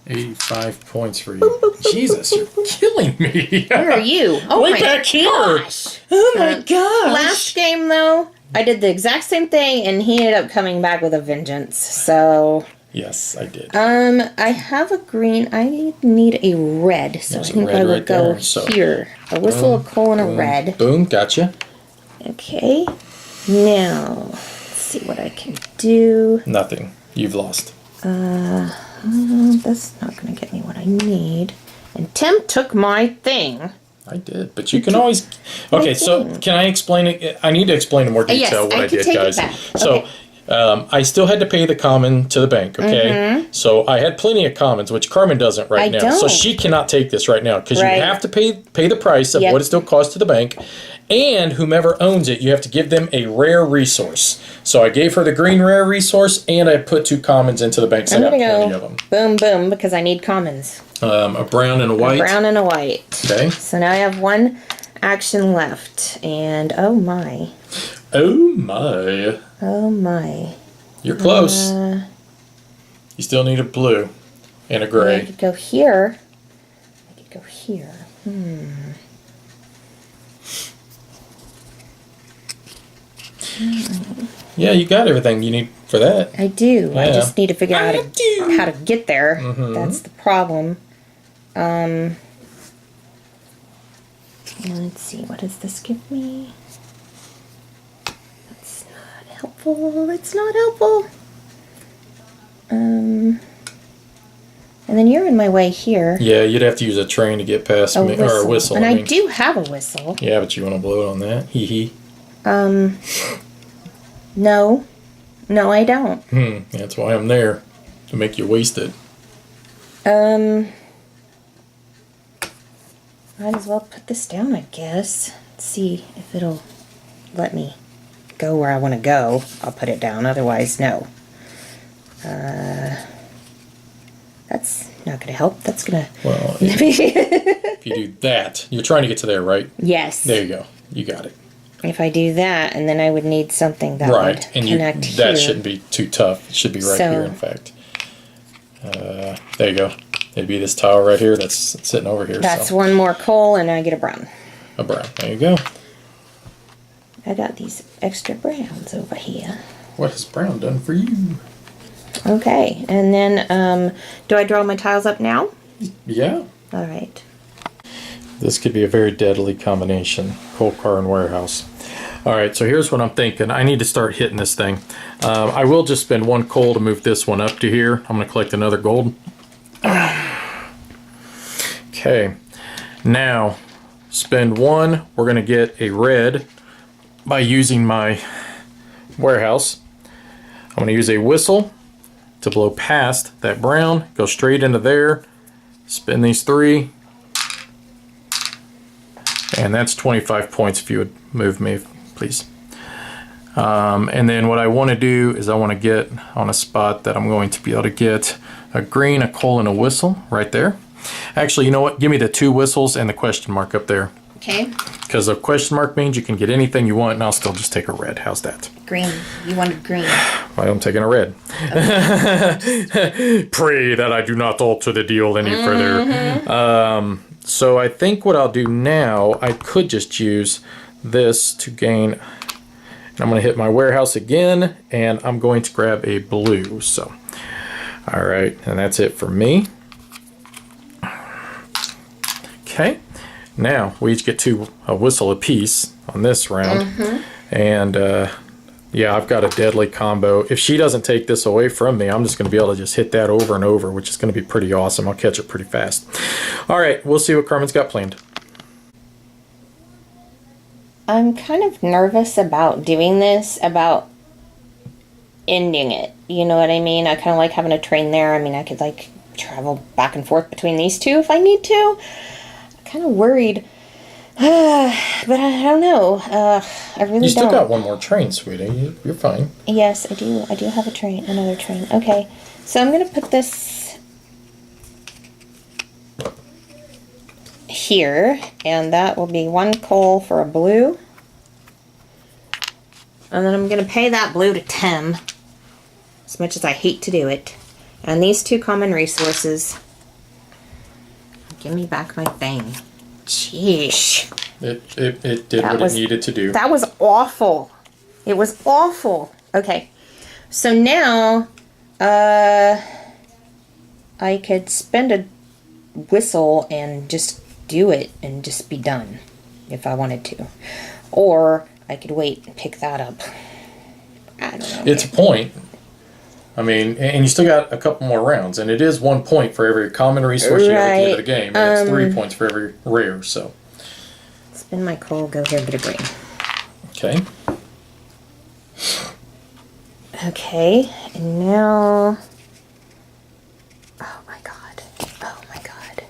85 points for you. Jesus, you're killing me. Where are you? Oh, Way my back here. gosh. Oh my gosh. Last game, though, I did the exact same thing, and he ended up coming back with a vengeance. So, yes, I did. I have a green. I need a red, so There's I think a red I will right go there, so- here. A whistle, a coal, and a Boom. red. Boom, gotcha. Okay. Now, let's see what I can do. Nothing. You've lost. That's not going to get me what I need. And Tim took my thing. I did, but you can always... Okay, so can I explain it? I need to explain in more detail Yes, what I I can did, take it guys. back. So, Okay. I still had to pay the common to the bank, okay? So I had plenty of commons, which Carmen doesn't right I now. So don't. she cannot take this right now because Right. you have to pay the price of Yep. what it still costs to the bank. And whomever owns it, you have to give them a rare resource. So I gave her the green rare resource, and I put 2 commons into the bank, so I I'm got going to plenty go of them. boom, boom, because I need commons. A brown and a white. Brown and a white. Okay. So now I have 1 action left. And oh my. Oh my. Oh my. You're close. You still need a blue and a I gray. could go here. I could go here. Yeah, you got everything you need for that. I do. I Yeah. just need to figure out I do. how to get there. That's the problem. Let's see. What does this give me? That's not helpful. It's not helpful. And then you're in my way here. Yeah, you'd have to use a train to get past me, or a whistle. And I I mean. do have a whistle. Yeah, but you want to blow it on that? Hee hee. No. No, I don't. That's why I'm there, to make you waste it. Might as well put this down, I guess. Let's see if it'll let me go where I want to go. I'll put it down, otherwise, no. That's not going to help. That's going to... Well, if you do that, you're trying to get to there, right? Yes. There you go. You got it. If I do that, and then I would need something that Right, would and connect here. that shouldn't be too tough. It should be right So- here, in fact. There you go. It'd be this tile right here that's sitting over here. That's so. one more coal, and I get a brown. A brown. There you go. I got these extra browns over here. What has brown done for you? Okay, and then, do I draw my tiles up now? Yeah. All right. This could be a very deadly combination. Coal car and warehouse. All right, so here's what I'm thinking. I need to start hitting this thing. I will just spend 1 coal to move this one up to here. I'm going to collect another gold. Okay. Now, spend 1. We're going to get a red by using my warehouse. I'm going to use a whistle to blow past that brown. Go straight into there. Spend these 3. And that's 25 points if you would move me, please. And then what I want to do is I want to get on a spot that I'm going to be able to get a green, a coal, and a whistle right there. Actually, you know what? Give me the 2 whistles and the question mark up there. Okay. Because the question mark means you can get anything you want, and I'll still just take a red. How's that? Green. You wanted green. Well, I'm taking a red. Pray that I do not alter the deal any further. So I think what I'll do now, I could just use this to gain. And I'm going to hit my warehouse again, and I'm going to grab a blue. So, all right, and that's it for me. Okay, now we each get a whistle apiece on this round, and yeah, I've got a deadly combo. If she doesn't take this away from me, I'm just going to be able to just hit that over and over, which is going to be pretty awesome. I'll catch it pretty fast. All right, we'll see what Carmen's got planned. I'm kind of nervous about doing this, about ending it. You know what I mean? I kind of like having a train there. I mean, I could like travel back and forth between these two if I need to. I'm kind of worried But I don't know. I really You still don't. got one more train, sweetie. You're fine. Yes, I do. I do have another train. Okay, so I'm gonna put this here, and that will be 1 coal for a blue. And then I'm gonna pay that blue to Tim, as much as I hate to do it. And these 2 common resources. Give me back my thing. Sheesh. It did what it needed to do. That was awful. It was awful. Okay. So now, I could spend a whistle and just do it and just be done if I wanted to. Or I could wait and pick that up. I don't know. It's a point. I mean, and you still got a couple more rounds, and it is 1 point for every common resource you have at the end of the game, and it's 3 points for every rare, so. Spin my coal, go here, get a green. Okay. Okay, and now... Oh my god. Oh my god.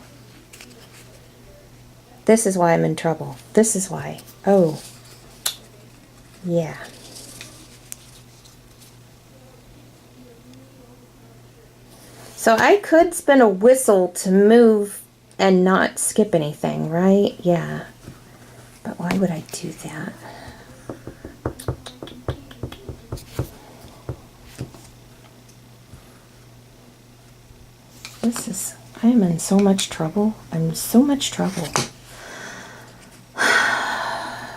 This is why I'm in trouble. This is why. Oh. Yeah. So I could spin a whistle to move and not skip anything, right? Yeah. But why would I do that? I am in so much trouble. I'm in so much trouble. I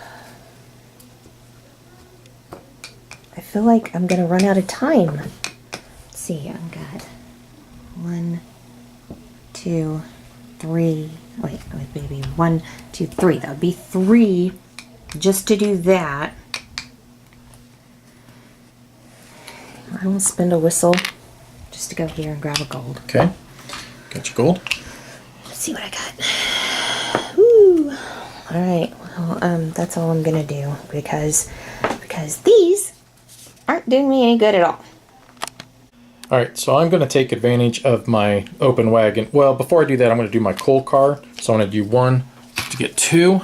feel like I'm gonna run out of time. Let's see, I've got 1, 2, 3. Wait, baby. 1, 2, 3. That would be 3 just to do that. I will spin a whistle just to go here and grab a gold. Okay. Got your gold. Let's see what I got. Woo. All right. Well, that's all I'm gonna do because these aren't doing me any good at all. All right, so I'm going to take advantage of my open wagon. Well, before I do that, I'm going to do my coal car. So I'm going to do 1 to get 2.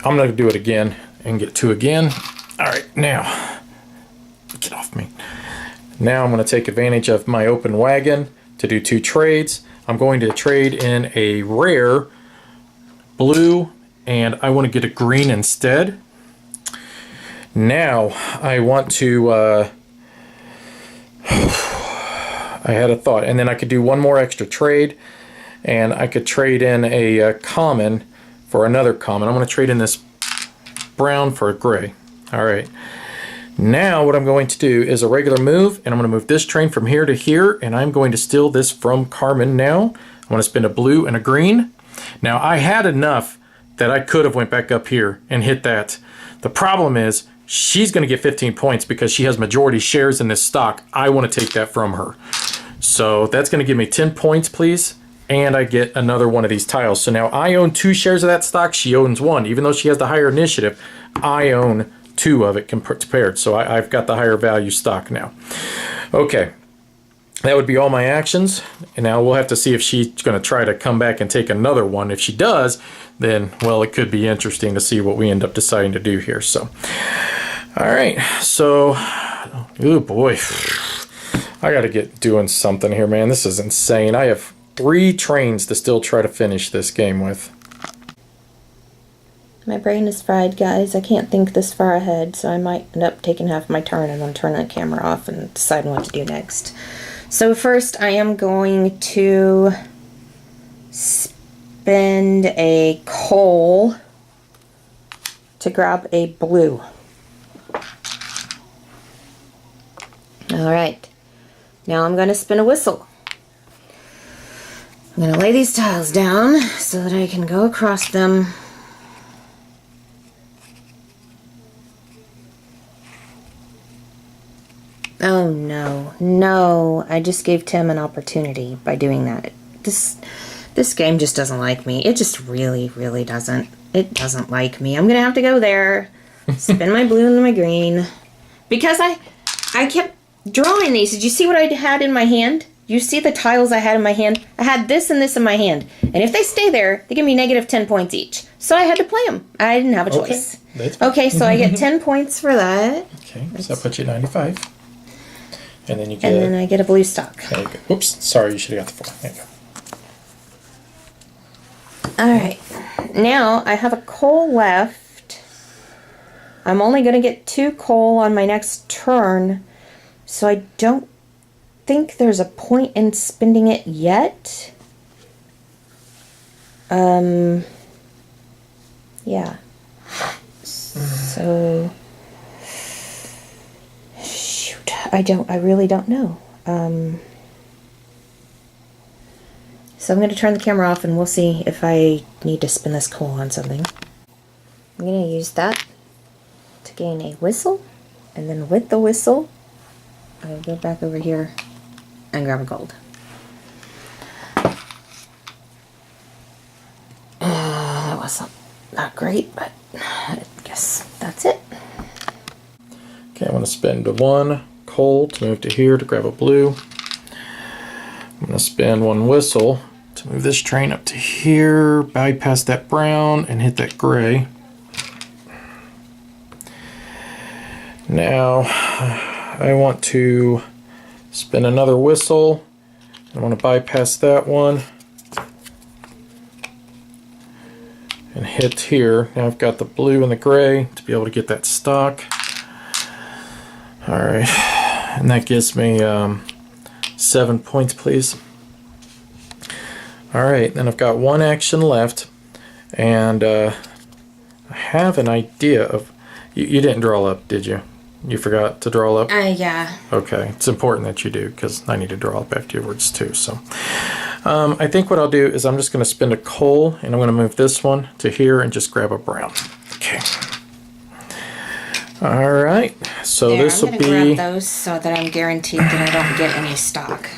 I'm going to do it again and get 2 again. All right, now, get off me. Now I'm going to take advantage of my open wagon to do 2 trades. I'm going to trade in a rare blue, and I want to get a green instead. Now, I want to... I had a thought, and then I could do 1 more extra trade, and I could trade in a common for another common. I'm going to trade in this brown for a gray. All right. Now what I'm going to do is a regular move, and I'm going to move this train from here to here, and I'm going to steal this from Carmen now. I want to spend a blue and a green. Now I had enough that I could have went back up here and hit that. The problem is she's going to get 15 points because she has majority shares in this stock. I want to take that from her. So that's going to give me 10 points, please. And I get another one of these tiles. So now I own 2 shares of that stock. She owns 1. Even though she has the higher initiative, I own 2 of it compared. So I've got the higher value stock now. Okay. That would be all my actions. And now we'll have to see if she's going to try to come back and take another one. If she does, then, well, it could be interesting to see what we end up deciding to do here. So, all right. So, oh boy. I got to get doing something here, man. This is insane. I have 3 trains to still try to finish this game with. My brain is fried, guys. I can't think this far ahead, so I might end up taking half my turn and then turning the camera off and deciding what to do next. So first, I am going to spend a coal to grab a blue. All right. Now I'm going to spin a whistle. I'm going to lay these tiles down so that I can go across them. Oh no, no, I just gave Tim an opportunity by doing that. This game just doesn't like me. It just really, really doesn't. It doesn't like me. I'm gonna have to go there, spin my blue and my green. Because I kept drawing these. Did you see what I had in my hand? You see the tiles I had in my hand? I had this and this in my hand. And if they stay there, they give me negative 10 points each. So I had to play them. I didn't have a Okay. choice. That's fine. Okay, so I get 10 points for that. Okay, so that puts you at 95. And then you get... And then I get a blue stock. There you go. Oops, sorry, you should have got the 4. There you go. Alright. Now I have a coal left. I'm only going to get 2 coal on my next turn. So I don't think there's a point in spending it yet. Yeah. So... Shoot. I really don't know. So I'm going to turn the camera off and we'll see if I need to spin this coal on something. I'm going to use that to gain a whistle. And then with the whistle, I'll go back over here and grab a gold. That was not great, but I guess that's it. Okay, I want to spend 1 coal to move to here to grab a blue. I'm going to spend 1 whistle to move this train up to here, bypass that brown, and hit that gray. Now, I want to spin another whistle. I want to bypass that one and hit here. Now I've got the blue and the gray to be able to get that stock. Alright, and that gives me 7 points, please. Alright, then I've got 1 action left, and I have an idea of... You didn't draw up, did you? You forgot to draw up? Yeah. Okay, it's important that you do, because I need to draw up afterwards too. So, I think what I'll do is I'm just going to spend a coal, and I'm going to move this one to here and just grab a brown. Okay. Alright, so There, this will I'm be... going to grab those so that I'm guaranteed that I don't get any stock.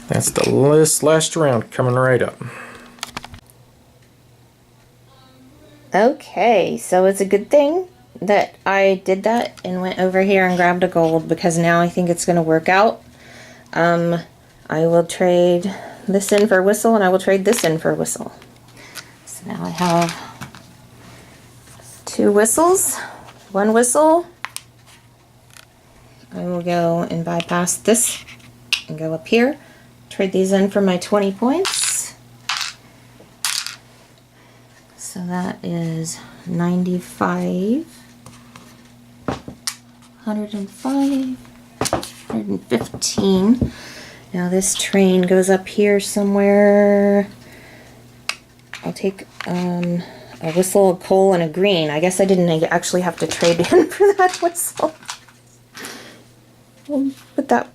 That's the last round coming right up. Okay, so it's a good thing that I did that and went over here and grabbed a gold, because now I think it's going to work out. I will trade this in for whistle, and I will trade this in for whistle. So now I have 2 whistles, 1 whistle. I will go and bypass this and go up here, trade these in for my 20 points. So that is 95, 105, 115. Now this train goes up here somewhere. I'll take a whistle, a coal, and a green. I guess I didn't actually have to trade in for that whistle. But that,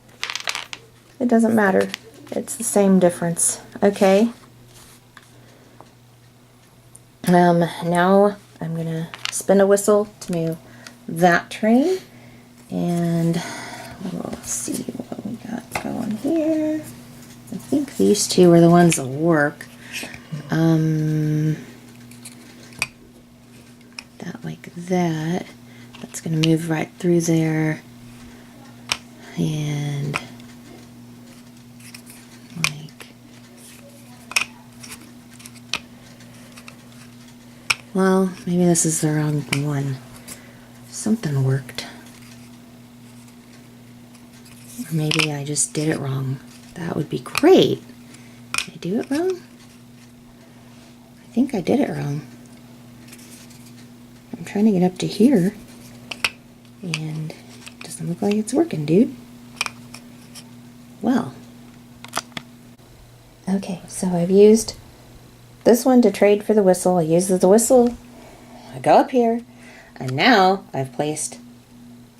it doesn't matter. It's the same difference. Okay. Now I'm gonna spin a whistle to move that train, and we'll see what we got going here. I think these 2 are the ones that work. That like that. That's gonna move right through there, and like, well, maybe this is the wrong one. Something worked. Or maybe I just did it wrong. That would be great. Did I do it wrong? I think I did it wrong. I'm trying to get up to here, and it doesn't look like it's working, dude. Well. Okay, so I've used this one to trade for the whistle. I use the whistle, I go up here, and now I've placed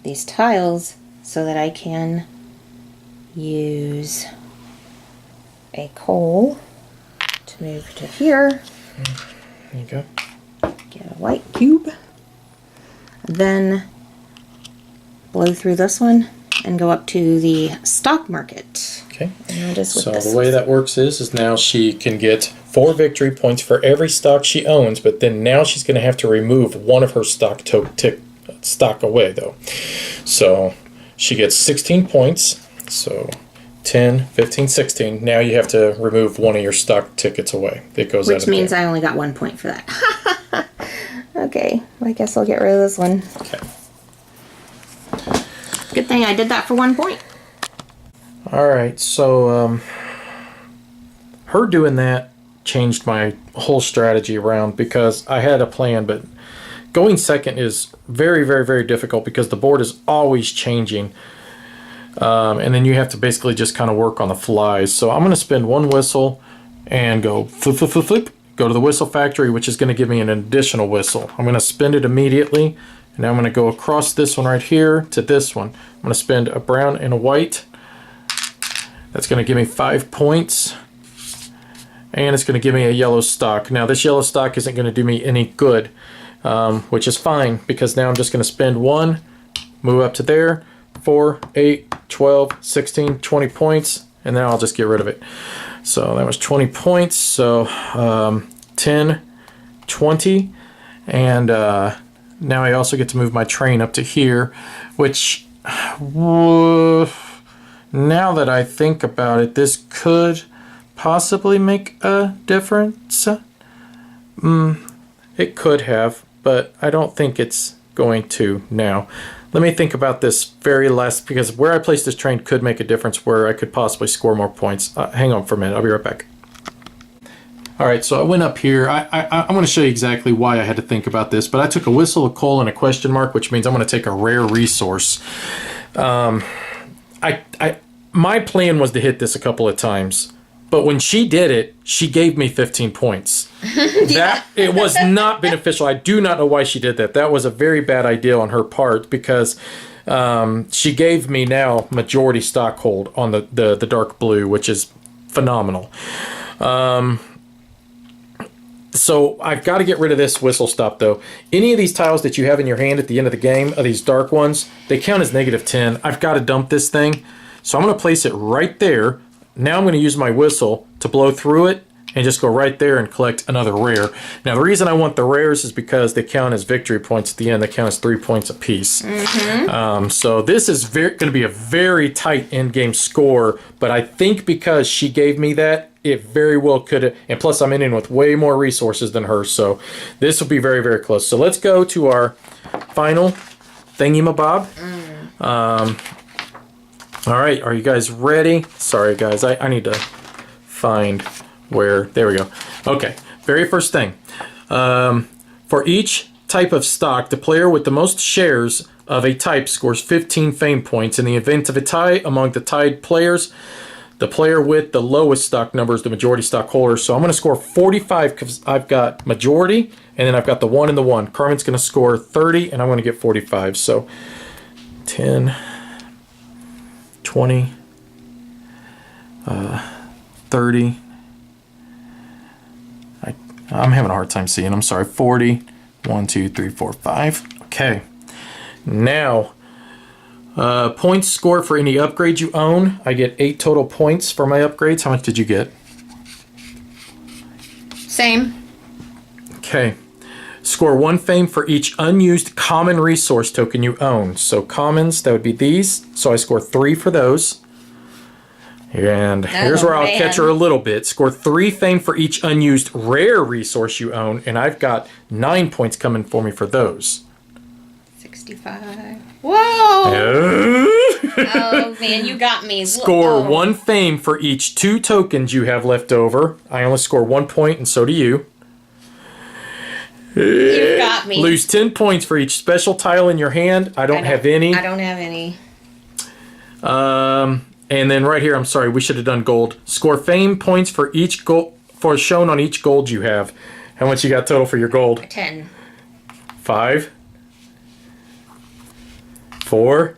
these tiles so that I can use a coal to move to here. There you go. Get a white cube. Then blow through this one and go up to the stock market. Okay. And I'll just with So this the way that works is now she can get 4 victory points for every stock she owns, but then now she's going to have to remove one of her stock away, though. So she gets 16 points. So 10, 15, 16. Now you have to remove one of your stock tickets away. It goes out which of means there. I only got 1 point for that. Okay, I guess I'll get rid of this one. Okay. Good thing I did that for 1 point. All right, so her doing that changed my whole strategy around because I had a plan, but going second is very, very, very difficult because the board is always changing. And then you have to basically just kind of work on the flies. So I'm going to spend one whistle and go flip, flip, flip, flip. Go to the whistle factory, which is going to give me an additional whistle. I'm going to spend it immediately. And now I'm going to go across this one right here to this one. I'm going to spend a brown and a white. That's going to give me 5 points. And it's going to give me a yellow stock. Now this yellow stock isn't going to do me any good, which is fine because now I'm just going to spend one, move up to there, 4, 8, 12, 16, 20 points, and then I'll just get rid of it. So that was 20 points, so 10, 20, and now I also get to move my train up to here, which, now that I think about it, this could possibly make a difference. It could have, but I don't think it's going to now. Let me think about this very last, because where I place this train could make a difference where I could possibly score more points. Hang on for a minute. I'll be right back. All right, so I went up here. I'm going to show you exactly why I had to think about this, but I took a whistle, a coal, and a question mark, which means I'm going to take a rare resource. My plan was to hit this a couple of times, but when she did it, she gave me 15 points. That it was not beneficial. I do not know why she did that. That was a very bad idea on her part because she gave me now majority stock hold on the dark blue, which is phenomenal. So I've got to get rid of this whistle stop though. Any of these tiles that you have in your hand at the end of the game, of these dark ones, they count as -10. I've got to dump this thing. So I'm going to place it right there. Now I'm going to use my whistle to blow through it and just go right there and collect another rare. Now the reason I want the rares is because they count as victory points at the end. They count as 3 points apiece. So this is going to be a very tight end game score, but I think because she gave me that, it very well could have, and plus I'm in with way more resources than her, so this will be very, very close. So let's go to our final thingy-mabob. All right, are you guys ready? Sorry guys, I need to find where, there we go. Okay, very first thing. For each type of stock, the player with the most shares of a type scores 15 fame points. In the event of a tie among the tied players, the player with the lowest stock number is the majority stock holder. So I'm going to score 45 because I've got majority, and then I've got the 1 and the 1. Carmen's going to score 30, and I'm going to get 45. So 10, 20, 30. I'm having a hard time seeing. I'm sorry. 40. 1, 2, 3, 4, 5. Okay. Now, points scored for any upgrade you own. I get 8 total points for my upgrades. How much did you get? Same. Okay. Score 1 fame for each unused common resource token you own. So commons, that would be these. So I score 3 for those. And here's where I'll catch her a little bit. Score 3 fame for each unused rare resource you own. And I've got 9 points coming for me for those. 65. Whoa! Oh man, you got me. Score 1 fame for each 2 tokens you have left over. I only score 1 point, and so do you. You got me. Lose 10 points for each special tile in your hand. I don't have any. I don't have any. And then right here, I'm sorry, we should have done gold. Score fame points for each gold, for shown on each gold you have. How much you got total for your gold? 10. 5. 4.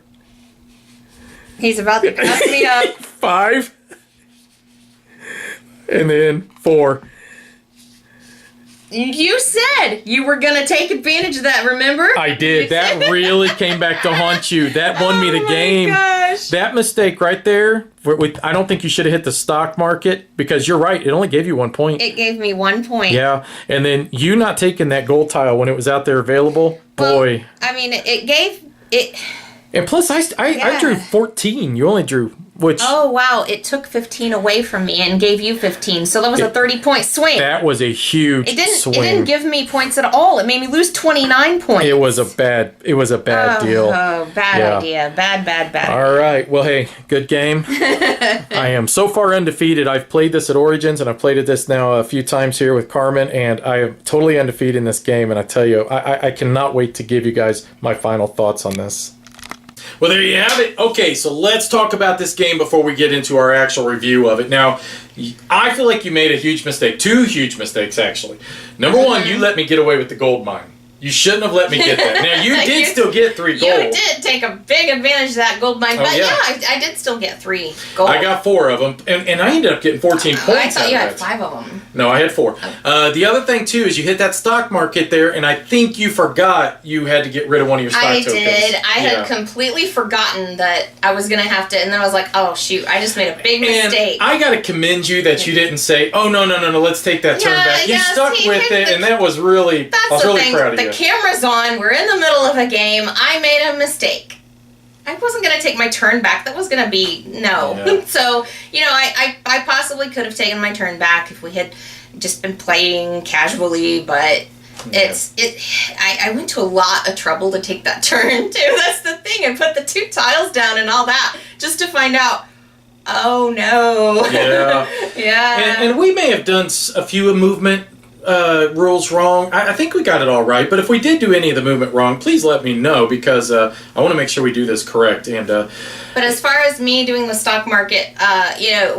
He's about to cut me up. 5. And then 4. You said you were going to take advantage of that, remember? I did. That really came back to haunt you. That won me the game. Gosh. That mistake right there, I don't think you should have hit the stock market because you're right. It only gave you 1 point. It gave me 1 point. Yeah. And then you not taking that gold tile when it was out there available, boy. Well, I mean, it gave... And plus, I drew 14. You only drew, which... Oh, wow. It took 15 away from me and gave you 15. So that was a 30-point swing. That was a huge swing. It didn't give me points at all. It made me lose 29 points. It was a bad deal. Oh, bad idea. Bad. All right. Well, hey, good game. I am so far undefeated. I've played this at Origins, and I've played this now a few times here with Carmen, and I am totally undefeated in this game. And I tell you, I cannot wait to give you guys my final thoughts on this. Well, there you have it. Okay, so let's talk about this game before we get into our actual review of it. Now, I feel like you made a huge mistake. 2 huge mistakes, actually. Number one, you let me get away with the gold mine. You shouldn't have let me get that. Now, you did still get 3 gold. You did take a big advantage of that gold mine. But I did still get 3 gold. I got 4 of them, and I ended up getting 14 points. I thought you had 5 of them. No, I had 4. The other thing, too, is you hit that stock market there, and I think you forgot you had to get rid of one of your stock tokens. I did. I had completely forgotten that I was going to have to, and then I was like, oh, shoot, I just made a big mistake. I got to commend you that you didn't say, oh, no, let's take that turn back. You stuck with it, and that was really, I was really proud of you. The camera's on. We're in the middle of a game. I made a mistake. I wasn't going to take my turn back. That was going to be, no. Yeah. So, I possibly could have taken my turn back if we had just been playing casually, but I went to a lot of trouble to take that turn, too. That's the thing. I put the 2 tiles down and all that just to find out, oh, no. Yeah. Yeah. And we may have done a few movement rules wrong. I think we got it all right, but if we did do any of the movement wrong, please let me know, because I want to make sure we do this correct. And but as far as me doing the stock market,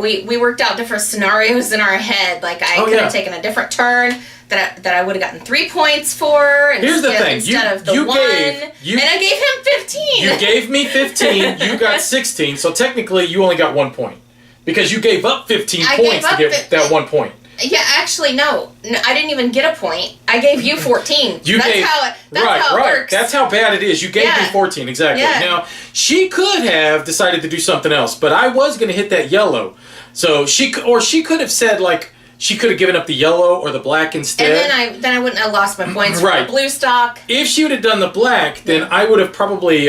we worked out different scenarios in our head. Like I could have taken a different turn that I would have gotten 3 points for. Here's the thing: instead of the 1, and I gave him 15. You gave me 15. You got 16. So technically, you only got 1 point because you gave up 15 points to get that 1 point. Yeah, actually, no, I didn't even get a point. I gave you 14. That's how it works. That's how bad it is. You gave me 14, exactly. Yeah. Now, she could have decided to do something else, but I was going to hit that yellow. So she could have said, like, she could have given up the yellow or the black instead. And then I wouldn't have lost my points for the blue stock. If she would have done the black, then I would have probably,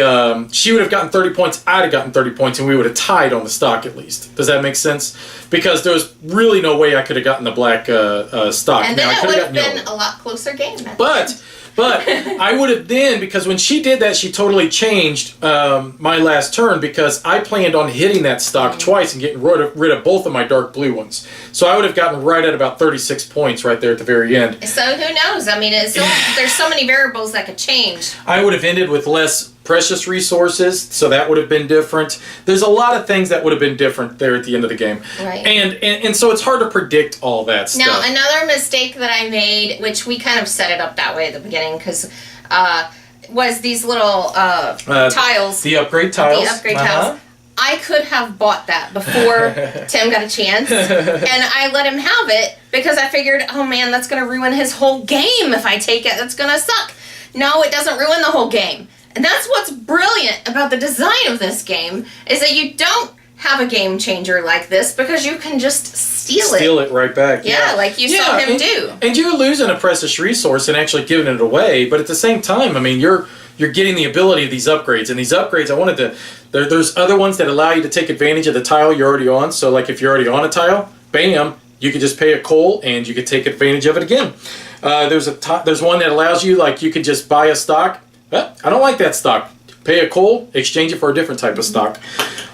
she would have gotten 30 points, I'd have gotten 30 points, and we would have tied on the stock at least. Does that make sense? Because there was really no way I could have gotten the black stock. And then it would have been a lot closer game. But I would have then, because when she did that, she totally changed my last turn, because I planned on hitting that stock twice and getting rid of both of my dark blue ones. So I would have gotten right at about 36 points right there at the very end. So who knows? I mean, there's so many variables that could change. I would have ended with less precious resources, so that would have been different. There's a lot of things that would have been different there at the end of the game. Right. And so it's hard to predict all that stuff. Now, another mistake that I made, which we kind of set it up that way at the beginning, because was these little tiles. The upgrade tiles. The upgrade tiles. I could have bought that before Tim got a chance, and I let him have it because I figured, oh man, that's going to ruin his whole game if I take it. That's going to suck. No, it doesn't ruin the whole game. And that's what's brilliant about the design of this game, is that you don't have a game changer like this because you can just steal it. Steal it right back. Yeah, like you saw him do. And you're losing a precious resource and actually giving it away, but at the same time, I mean, you're getting the ability of these upgrades. And these upgrades, I wanted to... There's other ones that allow you to take advantage of the tile you're already on. So, like, if you're already on a tile, bam, you could just pay a coal and you could take advantage of it again. There's one that allows you, like, you could just buy a stock. I don't like that stock. Pay a coal, exchange it for a different type of stock.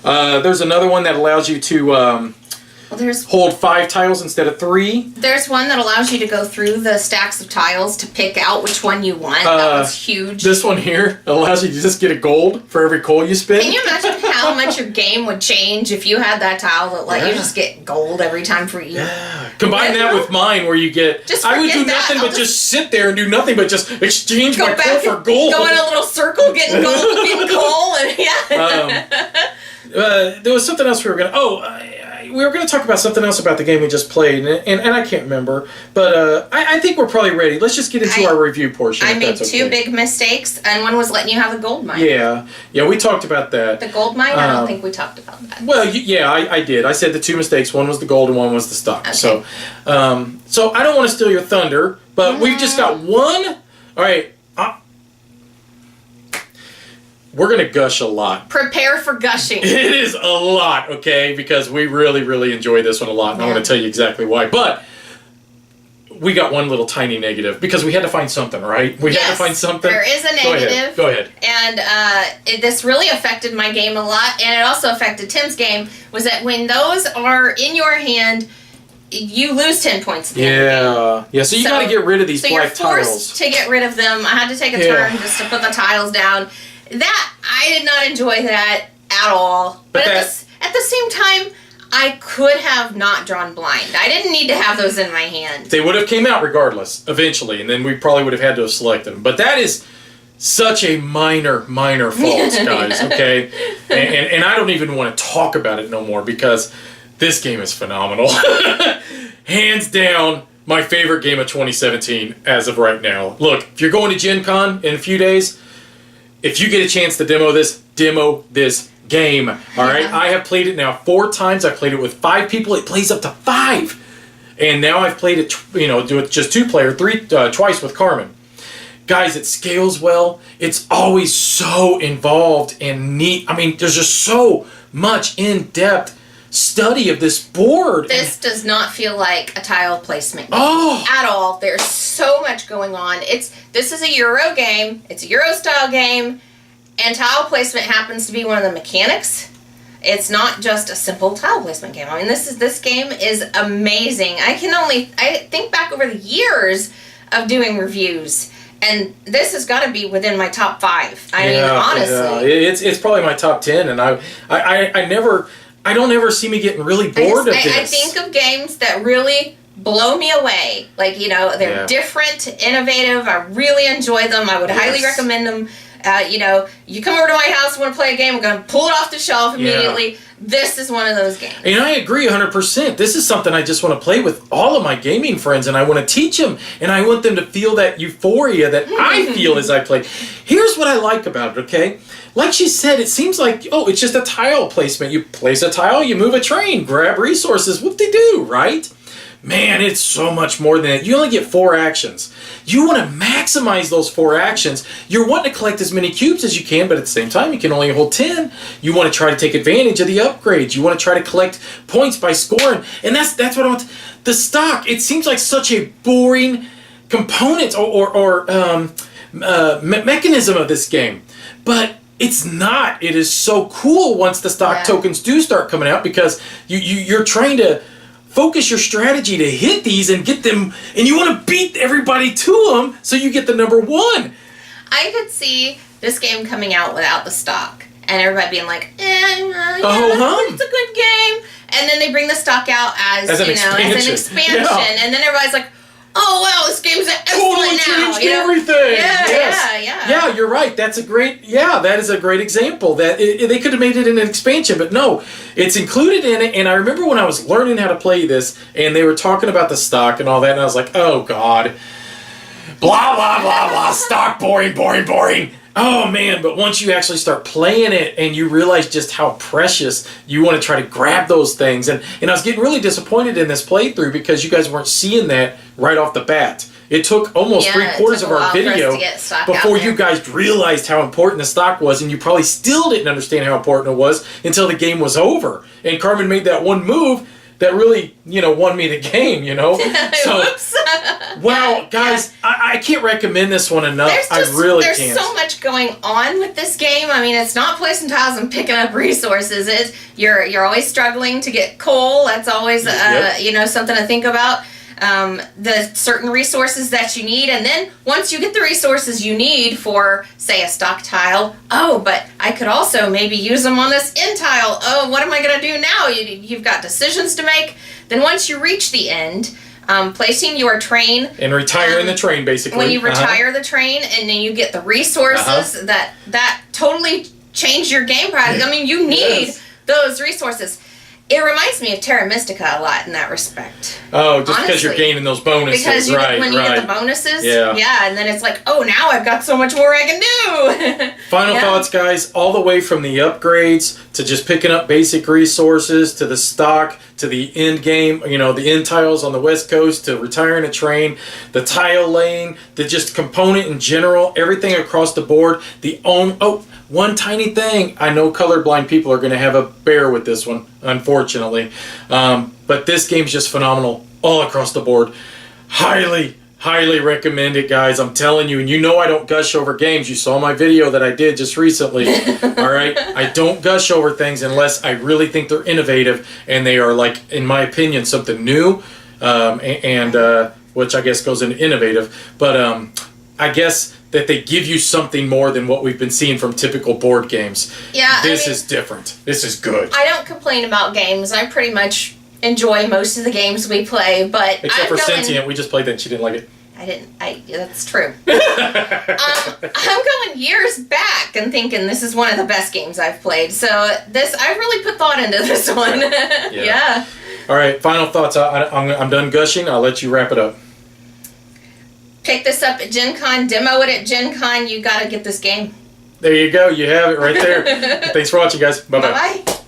There's another one that allows you to hold 5 tiles instead of 3. There's one that allows you to go through the stacks of tiles to pick out which one you want. That was huge. This one here allows you to just get a gold for every coal you spend. Can you imagine how much your game would change if you had that tile that let you just get gold every time for you? Yeah. Combine that with mine, where you get... I would do nothing but just sit there and do nothing but just exchange my coal for gold. Go in a little circle, getting gold, getting coal, and there was something else we were going to... we were going to talk about something else about the game we just played, and I can't remember, but I think we're probably ready. Let's just get into our review portion. I made 2 big mistakes, and one was letting you have the gold mine. Yeah, we talked about that. The gold mine? I don't think we talked about that. Well, yeah, I did. I said the 2 mistakes. One was the gold, and one was the stock. Okay. So I don't want to steal your thunder, but we've just got one. All right. we're going to gush a lot. Prepare for gushing. It is a lot, okay? Because we really, really enjoy this one a lot. And I want to tell you exactly why. But we got one little tiny negative because we had to find something, right? We had to find something. There is a negative. Go ahead. And this really affected my game a lot, and it also affected Tim's game, was that when those are in your hand, you lose 10 points at the end of the game. Yeah, so you got to get rid of these black tiles. So you're forced to get rid of them. I had to take a turn just to put the tiles down. That, I did not enjoy that at all. But at the same time, I could have not drawn blind. I didn't need to have those in my hand. They would have came out regardless, eventually, and then we probably would have had to have selected them. But that is such a minor fault, guys, okay? And I don't even want to talk about it no more because this game is phenomenal. Hands down, my favorite game of 2017 as of right now. Look, if you're going to Gen Con in a few days, if you get a chance to demo this game, all right? I have played it now 4 times. I played it with 5 people. It plays up to 5. And now I've played it, with just 2-player, twice with Carmen. Guys, it scales well. It's always so involved and neat. I mean, there's just so much in-depth study of this board. This does not feel like a tile placement game at all. There's so much going on. This is a Euro game. It's a Euro style game, and tile placement happens to be one of the mechanics. It's not just a simple tile placement game. I mean, this game is amazing. I think back over the years of doing reviews, and this has got to be within my top 5. I mean, honestly, it's probably my top 10, and I don't ever see me getting really bored of this. I think of games that really blow me away. Like, they're different, innovative. I really enjoy them. I would highly recommend them. You come over to my house and want to play a game, I'm going to pull it off the shelf immediately. Yeah. This is one of those games. And I agree 100%. This is something I just want to play with all of my gaming friends, and I want to teach them, and I want them to feel that euphoria that I feel as I play. Here's what I like about it, okay? Like she said, it seems like, it's just a tile placement. You place a tile, you move a train, grab resources, whoop-de-doo, right? Man, it's so much more than that. You only get 4 actions. You want to maximize those 4 actions. You're wanting to collect as many cubes as you can, but at the same time, you can only hold 10. You want to try to take advantage of the upgrades. You want to try to collect points by scoring. And that's what I want. The stock, it seems like such a boring component or mechanism of this game. But it's not. It is so cool once the stock tokens do start coming out, because you're trying to focus your strategy to hit these and get them, and you want to beat everybody to them so you get the number 1. I could see this game coming out without the stock and everybody being like, it's a good game. And then they bring the stock out as an expansion. Yeah. And then everybody's like, oh wow, this game's excellent totally now. Changed everything. Yeah. Yeah, you're right. That is a great example. That they could have made it in an expansion, but no, it's included in it. And I remember when I was learning how to play this, and they were talking about the stock and all that, and I was like, oh god, blah blah blah blah, stock, boring. Oh man, but once you actually start playing it and you realize just how precious, you want to try to grab those things. And I was getting really disappointed in this playthrough because you guys weren't seeing that right off the bat. It took almost 3/4 of our video before you guys realized how important the stock was, and you probably still didn't understand how important it was until the game was over. And Carmen made that one move that really, won me the game, So, whoops. Wow, guys, I can't recommend this one enough. There's so much going on with this game. I mean, it's not placing tiles and picking up resources. You're always struggling to get coal. That's always, something to think about. The certain resources that you need, and then once you get the resources you need for, say, a stock tile, but I could also maybe use them on this end tile. What am I going to do now? You've got decisions to make. Then once you reach the end, placing your train and retiring the train, basically. When you retire the train, and then you get the resources that totally change your game product. I mean, you need those resources. It reminds me of Terra Mystica a lot in that respect. Oh, just honestly, because you're gaining those bonuses, because you get the bonuses, and then it's like, now I've got so much more I can do. Final thoughts, guys. All the way from the upgrades to just picking up basic resources to the stock to the end game, the end tiles on the West Coast to retiring a train, the tile laying, the just component in general, everything across the board. one tiny thing. I know colorblind people are going to have a bear with this one, unfortunately. But this game's just phenomenal all across the board. Highly recommend it, guys. I'm telling you, and you know I don't gush over games. You saw my video that I did just recently. All right, I don't gush over things unless I really think they're innovative and they are, like, in my opinion, something new, which I guess goes into innovative. But I guess that they give you something more than what we've been seeing from typical board games. Yeah, this is different. This is good. I don't complain about games. I pretty much enjoy most of the games we play, but except for Sentient, we just played that and she didn't like it. That's true. I'm going years back and thinking this is one of the best games I've played. So I really put thought into this one. Yeah. All right, final thoughts. I'm done gushing. I'll let you wrap it up. Pick this up at Gen Con, demo it at Gen Con. You got to get this game. There you go. You have it right there. Thanks for watching, guys. Bye-bye. Bye-bye.